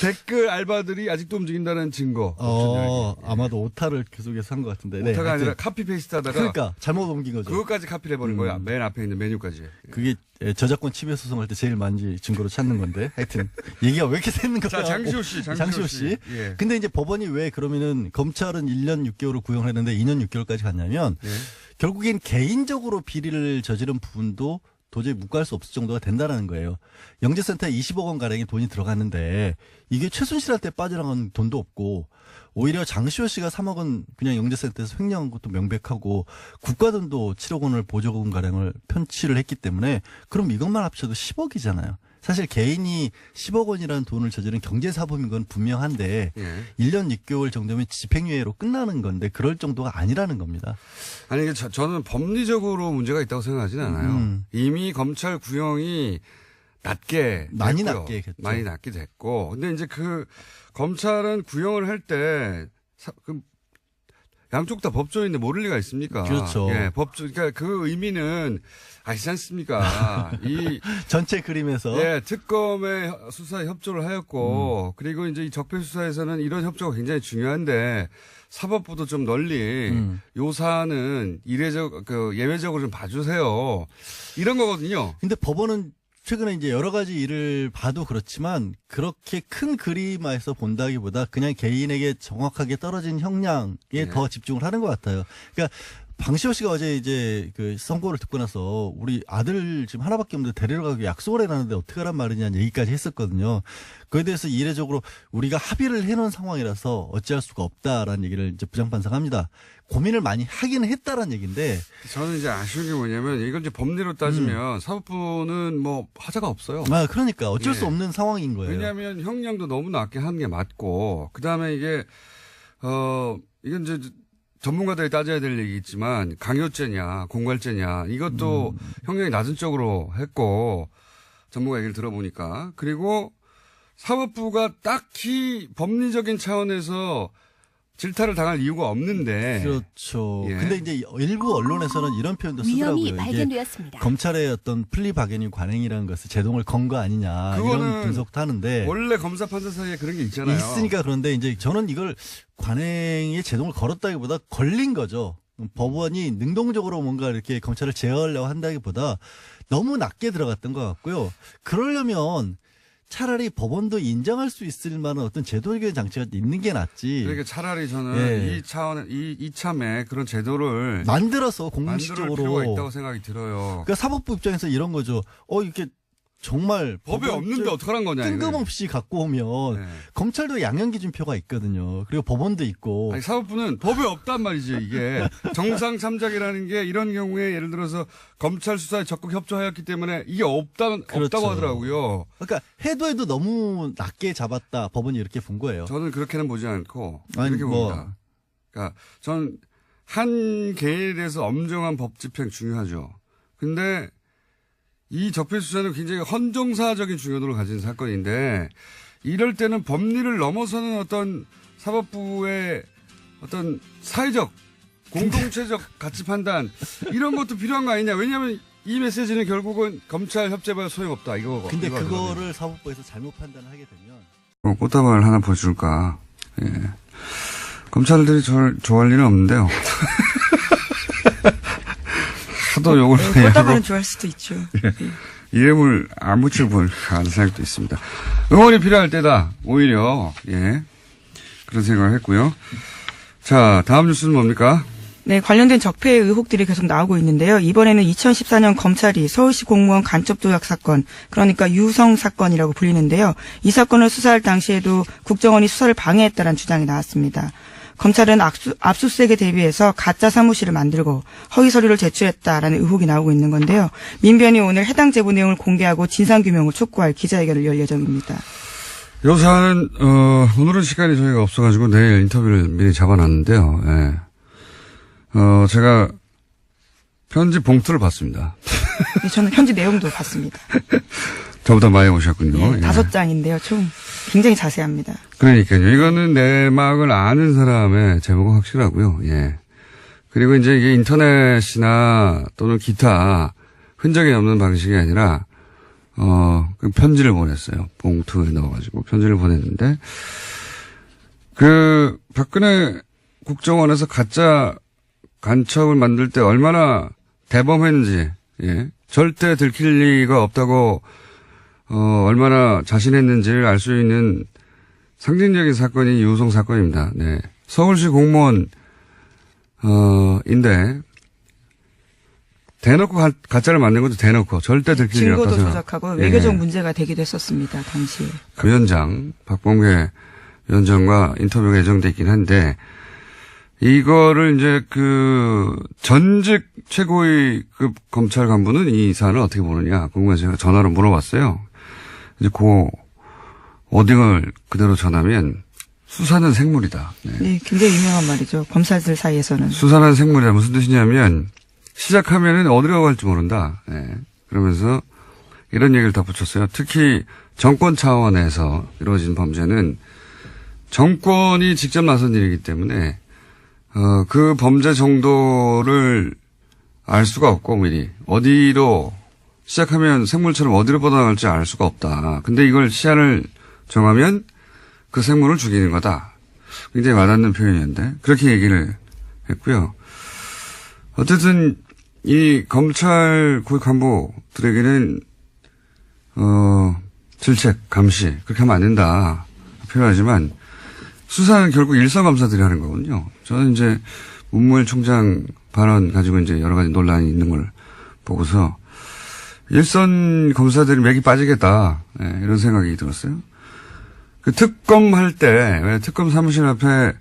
댓글 알바들이 아직도 움직인다는 증거. 옵션 열기.
아마도 오타를 계속해서 한 것 같은데.
오타가
네,
아니라
하여튼.
카피 페이스트 하다가
그러니까 잘못 옮긴 거죠.
그것까지 카피를 해버린 거야. 맨 앞에 있는 메뉴까지.
그게 저작권 침해 소송할 때 제일 많이 증거로 찾는 건데. 하여튼 얘기가 왜 이렇게 되는 거야?
자, 장시호 씨.
장시호 씨.
예.
근데 이제 법원이 왜 그러면은 검찰은 1년 6개월을 구형을 했는데 2년 6개월까지 갔냐면
예.
결국엔 개인적으로 비리를 저지른 부분도 도저히 묵과할 수 없을 정도가 된다라는 거예요. 영재센터에 20억 원 가량의 돈이 들어갔는데 이게 최순실한테 빠져나간 돈도 없고 오히려 장시호 씨가 3억 원 그냥 영재센터에서 횡령한 것도 명백하고 국가 돈도 7억 원을 보조금 가량을 편취를 했기 때문에 그럼 이것만 합쳐도 10억이잖아요. 사실 개인이 10억 원이라는 돈을 저지른 경제사범인 건 분명한데
예.
1년 6개월 정도면 집행유예로 끝나는 건데 그럴 정도가 아니라는 겁니다.
아니, 이게 저는 법리적으로 문제가 있다고 생각하지는 않아요. 이미 검찰 구형이 낮게
많이
됐고요.
낮게 됐죠.
많이 낮게 됐고. 근데 이제 그 검찰은 구형을 할 때 양쪽 다 법조인데 모를 리가 있습니까?
그렇죠.
예, 그러니까 그 의미는 아시지 않습니까? 이
전체 그림에서
예, 특검의 수사에 협조를 하였고, 그리고 이제 이 적폐 수사에서는 이런 협조가 굉장히 중요한데, 사법부도 좀 널리, 요 사안은 예외적으로 좀 봐주세요. 이런 거거든요.
근데 법원은 최근에 이제 여러 가지 일을 봐도 그렇지만 그렇게 큰 그림에서 본다기보다 그냥 개인에게 정확하게 떨어진 형량에 더 집중을 하는 것 같아요. 그러니까 방시호 씨가 어제 이제 그 선고를 듣고 나서 우리 아들 지금 하나밖에 없는데 데리러 가기 약속을 해놨는데 어떻게 하란 말이냐는 얘기까지 했었거든요. 그에 대해서 이례적으로 우리가 합의를 해놓은 상황이라서 어찌할 수가 없다라는 얘기를 이제 부장판사가 합니다. 고민을 많이 하기는 했다라는 얘기인데
저는 이제 아쉬운 게 뭐냐면 이걸 이제 법리로 따지면 사법부는 뭐 하자가 없어요.
아 그러니까 어쩔 수
예.
없는 상황인 거예요.
왜냐하면 형량도 너무 낮게 하는 게 맞고 그다음에 이게 이건 이제 전문가들이 따져야 될 얘기겠지만 강요죄냐 공갈죄냐 이것도 형량이 낮은 쪽으로 했고 전문가 얘기를 들어보니까 그리고 사법부가 딱히 법리적인 차원에서 질타를 당할 이유가 없는데
그렇죠.
예.
근데 이제 일부 언론에서는 이런 표현도
위험이
쓰더라고요. 이게
발견되었습니다.
검찰의 어떤 플리바게닝 관행이라는 것을 제동을 건 거 아니냐
그거는
이런 분석도 하는데
원래 검사 판사 사이에 그런 게 있잖아요.
있으니까 그런데 이제 저는 이걸 관행에 제동을 걸었다기보다 걸린 거죠. 법원이 능동적으로 뭔가 이렇게 검찰을 제어하려고 한다기보다 너무 낮게 들어갔던 것 같고요. 그러려면 차라리 법원도 인정할 수 있을 만한 어떤 제도적인 장치가 있는 게 낫지.
그러니까 차라리 저는
예.
이 차원에 이참에 그런 제도를
만들어서
만들
공식적으로.
필요가 있다고 생각이 들어요.
그러니까 사법부 입장에서 이런 거죠. 이렇게 정말
법에 없는데 어떡하란 거냐. 이거.
뜬금없이 갖고 오면
네.
검찰도 양형기준표가 있거든요. 그리고 법원도 있고.
아니, 사법부는 법에 없단 말이죠, 이게. 정상 참작이라는 게 이런 경우에 예를 들어서 검찰 수사에 적극 협조하였기 때문에 이게 없다고
그렇죠.
하더라고요.
그러니까 해도 너무 낮게 잡았다. 법원이 이렇게 본 거예요.
저는 그렇게는 보지 않고
아니,
이렇게
뭐.
봅니다. 그러니까 전 한 개에 대해서 엄정한 법 집행 중요하죠. 근데 이 적폐 수사는 굉장히 헌정사적인 중요도를 가진 사건인데 이럴 때는 법리를 넘어서는 어떤 사법부의 어떤 사회적 공동체적 가치 판단 이런 것도 필요한 거 아니냐. 왜냐하면 이 메시지는 결국은 검찰 협재발 소용없다. 이거.
근데
이거
그거를 사법부에서 잘못 판단하게 되면
꽃다발 하나 보여줄까. 예. 검찰들이 저를 좋아할 일은 없는데요. 하도 욕을 많이 하고
꽃다발은 좋아할 수도 있죠.
이름을 안 붙일 하는 생각도 있습니다. 응원이 필요할 때다. 오히려 예 그런 생각을 했고요. 자 다음 뉴스는 뭡니까?
네, 관련된 적폐 의혹들이 계속 나오고 있는데요. 이번에는 2014년 검찰이 서울시 공무원 간첩 조작 사건, 그러니까 유성 사건이라고 불리는데요. 이 사건을 수사할 당시에도 국정원이 수사를 방해했다는 주장이 나왔습니다. 검찰은 압수수색에 대비해서 가짜 사무실을 만들고 허위 서류를 제출했다라는 의혹이 나오고 있는 건데요. 민변이 오늘 해당 제보 내용을 공개하고 진상규명을 촉구할 기자회견을 열 예정입니다.
이 사안은 오늘은 시간이 저희가 없어가지고 내일 인터뷰를 미리 잡아놨는데요. 예. 제가 편지 봉투를 봤습니다.
네, 저는 편지 내용도 봤습니다.
저보다 많이 오셨군요.
네,
예.
5장인데요. 총 굉장히 자세합니다.
그러니까요. 이거는 내막을 아는 사람의 제보가 확실하고요. 예. 그리고 이제 이게 인터넷이나 또는 기타 흔적이 없는 방식이 아니라 그 편지를 보냈어요. 봉투에 넣어가지고 편지를 보냈는데 그 박근혜 국정원에서 가짜 간첩을 만들 때 얼마나 대범했는지, 예. 절대 들킬 리가 없다고, 얼마나 자신했는지를 알 수 있는 상징적인 사건이 유성 사건입니다. 네. 서울시 공무원, 인데, 대놓고 가짜를 만든 것도 대놓고 절대 들킬 리 없다고
증거도
생각.
조작하고 외교적
예.
문제가 되기도 했었습니다. 당시에.
그 위원장, 박범계 위원장과 인터뷰가 예정돼 있긴 한데, 이거를 이제 전직 최고위급 검찰 간부는 이 사안을 어떻게 보느냐 궁금해서 제가 전화로 물어봤어요. 이제 그 워딩을 그대로 전하면 수사는 생물이다. 네.
네, 굉장히 유명한 말이죠. 검사들 사이에서는.
수사는 생물이다. 무슨 뜻이냐면 시작하면은 어디로 갈지 모른다. 네. 그러면서 이런 얘기를 덧붙였어요. 특히 정권 차원에서 이루어진 범죄는 정권이 직접 나선 일이기 때문에 그 범죄 정도를 알 수가 없고, 미리. 어디로, 시작하면 생물처럼 어디로 뻗어나갈지 알 수가 없다. 근데 이걸 시야를 정하면 그 생물을 죽이는 거다. 굉장히 와닿는 표현이었는데, 그렇게 얘기를 했고요. 어쨌든, 이 검찰 고위 간부들에게는, 질책, 감시, 그렇게 하면 안 된다. 필요하지만, 수사는 결국 일선 검사들이 하는 거거든요. 저는 이제 문무일 총장 발언 가지고 이제 여러 가지 논란이 있는 걸 보고서 일선 검사들이 맥이 빠지겠다. 네, 이런 생각이 들었어요. 그 특검 할 때, 왜 특검 사무실 앞에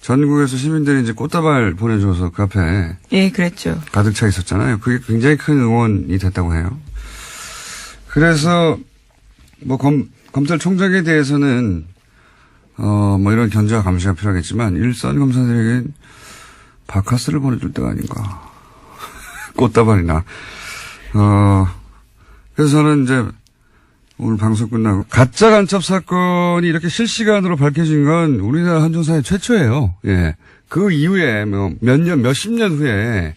전국에서 시민들이 이제 꽃다발 보내줘서 그 앞에.
예, 그랬죠.
가득 차 있었잖아요. 그게 굉장히 큰 응원이 됐다고 해요. 그래서 뭐 검찰총장에 대해서는 뭐 이런 견제와 감시가 필요하겠지만 일선 검사들에겐 바카스를 보내줄 때가 아닌가. 꽃다발이나. 그래서 저는 이제 오늘 방송 끝나고 가짜 간첩 사건이 이렇게 실시간으로 밝혀진 건 우리나라 한정사의 최초예요. 예. 그 이후에 뭐 몇십 년 후에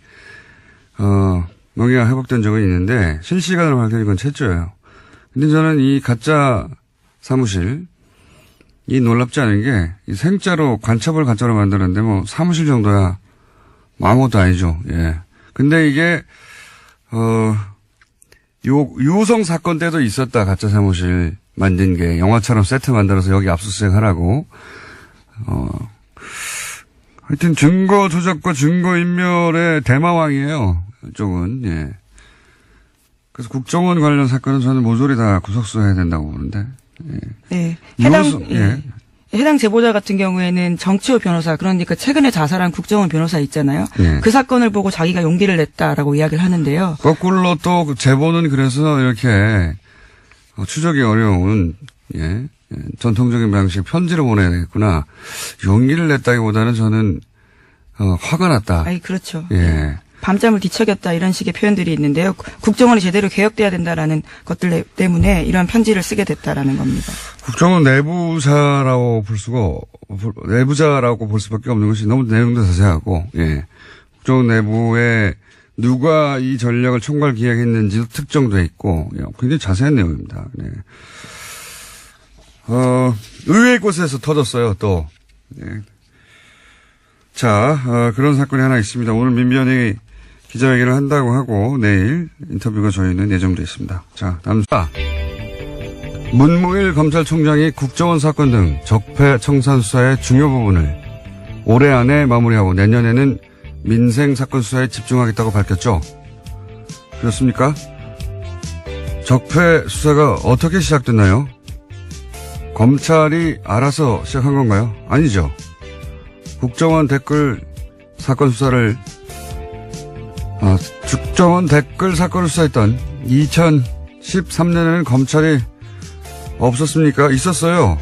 명예가 회복된 적은 있는데 실시간으로 밝혀진 건 최초예요. 근데 저는 이 가짜 사무실 이 놀랍지 않은 게 이 생자로 간첩을 가짜로 만드는데 뭐 사무실 정도야 뭐 아무것도 아니죠. 예. 근데 이게 유호성 사건 때도 있었다. 가짜 사무실 만든 게 영화처럼 세트 만들어서 여기 압수수색 하라고. 하여튼 증거 조작과 증거 인멸의 대마왕이에요. 이쪽은. 예. 그래서 국정원 관련 사건은 저는 모조리 다 구속수사해야 된다고 보는데. 예.
네.
예.
해당 제보자 같은 경우에는 정치호 변호사, 그러니까 최근에 자살한 국정원 변호사 있잖아요.
예.
그 사건을 보고 자기가 용기를 냈다라고 이야기를 하는데요.
거꾸로 또 제보는 그래서 이렇게 추적이 어려운 전통적인 방식 편지로 보내야 되겠구나. 용기를 냈다기보다는 저는 화가 났다.
아이, 그렇죠.
예.
밤잠을 뒤척였다 이런 식의 표현들이 있는데요. 국정원이 제대로 개혁돼야 된다라는 것들 때문에 이런 편지를 쓰게 됐다라는 겁니다.
국정원 내부자라고 볼 수밖에 없는 것이 너무 내용도 자세하고, 예. 국정원 내부에 누가 이 전략을 총괄 기획했는지도 특정돼 있고, 굉장히 자세한 내용입니다. 네. 의외의 곳에서 터졌어요, 또. 예. 자, 그런 사건이 하나 있습니다. 오늘 민변이 기자회견을 한다고 하고 내일 인터뷰가 저희는 예정돼 있습니다. 자, 남자. 문무일 검찰총장이 국정원 사건 등 적폐 청산 수사의 중요 부분을 올해 안에 마무리하고 내년에는 민생 사건 수사에 집중하겠다고 밝혔죠. 그렇습니까? 적폐 수사가 어떻게 시작됐나요? 검찰이 알아서 시작한 건가요? 아니죠. 국정원 댓글 사건 수사를 국정원 댓글 사건을 수사했던 2013년에는 검찰이 없었습니까? 있었어요.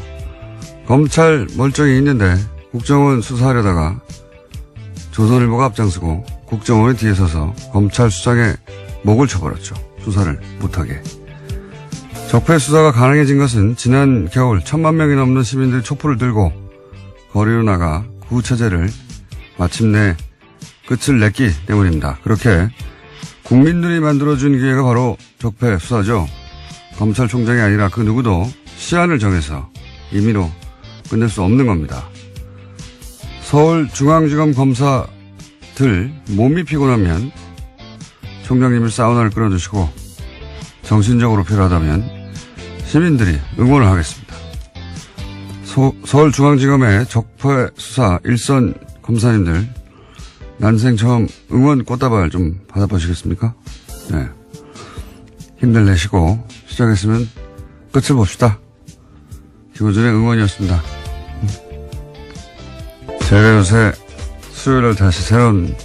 검찰 멀쩡히 있는데 국정원 수사하려다가 조선일보가 앞장서고 국정원이 뒤에 서서 검찰 수장의 목을 쳐버렸죠. 수사를 못하게. 적폐 수사가 가능해진 것은 지난 겨울 1,000만 명이 넘는 시민들이 촛불을 들고 거리로 나가 구체제를 마침내 끝을 냈기 때문입니다. 그렇게 국민들이 만들어준 기회가 바로 적폐 수사죠. 검찰총장이 아니라 그 누구도 시한을 정해서 임의로 끝낼 수 없는 겁니다. 서울중앙지검 검사들 몸이 피곤하면 총장님을 사우나를 끌어주시고 정신적으로 필요하다면 시민들이 응원을 하겠습니다. 서울중앙지검의 적폐 수사 일선 검사님들 난생 처음 응원 꽃다발 좀 받아보시겠습니까? 네. 힘들 내시고 시작했으면 끝을 봅시다. 김호준의 응원이었습니다. 제가 요새 수요일을 다시 새로운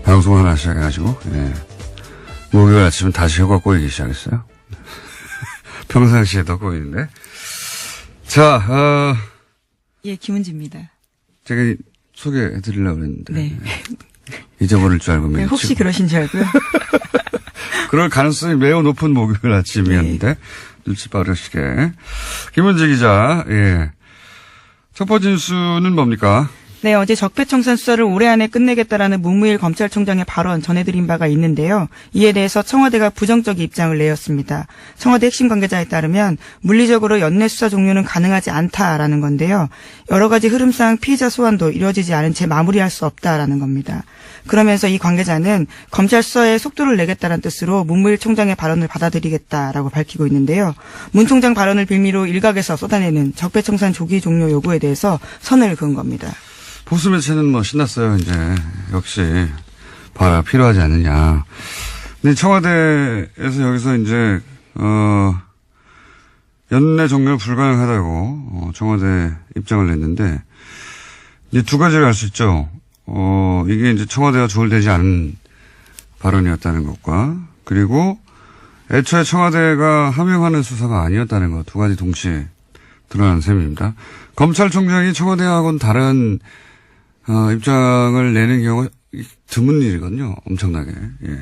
방송을 하나 시작해가지고 목요일 아침은 다시 혀가 꼬이기 시작했어요. 평상시에도 꼬이는데. 자,
예, 김은지입니다.
제가 소개해드리려고 했는데.
네.
잊어버릴 줄 알고.
네, 혹시 그러신 줄 알고요.
그럴 가능성이 매우 높은 목요일 아침이었는데. 네. 눈치 빠르시게. 김은지 기자, 예. 첫 번째 뉴스는 뭡니까?
네, 어제 적폐청산 수사를 올해 안에 끝내겠다라는 문무일 검찰총장의 발언 전해드린 바가 있는데요. 이에 대해서 청와대가 부정적인 입장을 내었습니다. 청와대 핵심 관계자에 따르면 물리적으로 연내 수사 종료는 가능하지 않다라는 건데요. 여러 가지 흐름상 피의자 소환도 이루어지지 않은 채 마무리할 수 없다라는 겁니다. 그러면서 이 관계자는 검찰 수사에 속도를 내겠다는 뜻으로 문무일 총장의 발언을 받아들이겠다라고 밝히고 있는데요. 문 총장 발언을 빌미로 일각에서 쏟아내는 적폐청산 조기 종료 요구에 대해서 선을 그은 겁니다.
보수 매체는 뭐 신났어요, 이제. 역시 필요하지 않느냐. 근데 청와대에서 여기서 이제 연내 종결 불가능하다고 청와대 입장을 냈는데 이제 두 가지를 알 수 있죠. 이게 이제 청와대가 조율되지 않은 발언이었다는 것과 그리고 애초에 청와대가 함용하는 수사가 아니었다는 것 두 가지 동시에 드러난 셈입니다. 검찰총장이 청와대하고는 다른 입장을 내는 경우가 드문 일이거든요. 엄청나게. 예.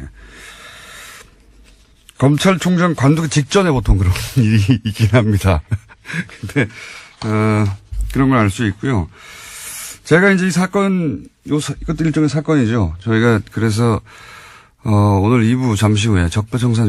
검찰총장 관두기 직전에 보통 그런 일이 있긴 합니다. 근데 그런 걸 알 수 있고요. 제가 이제 이 사건, 이것도 일종의 사건이죠. 저희가 그래서 오늘 2부 잠시 후에 적폐청산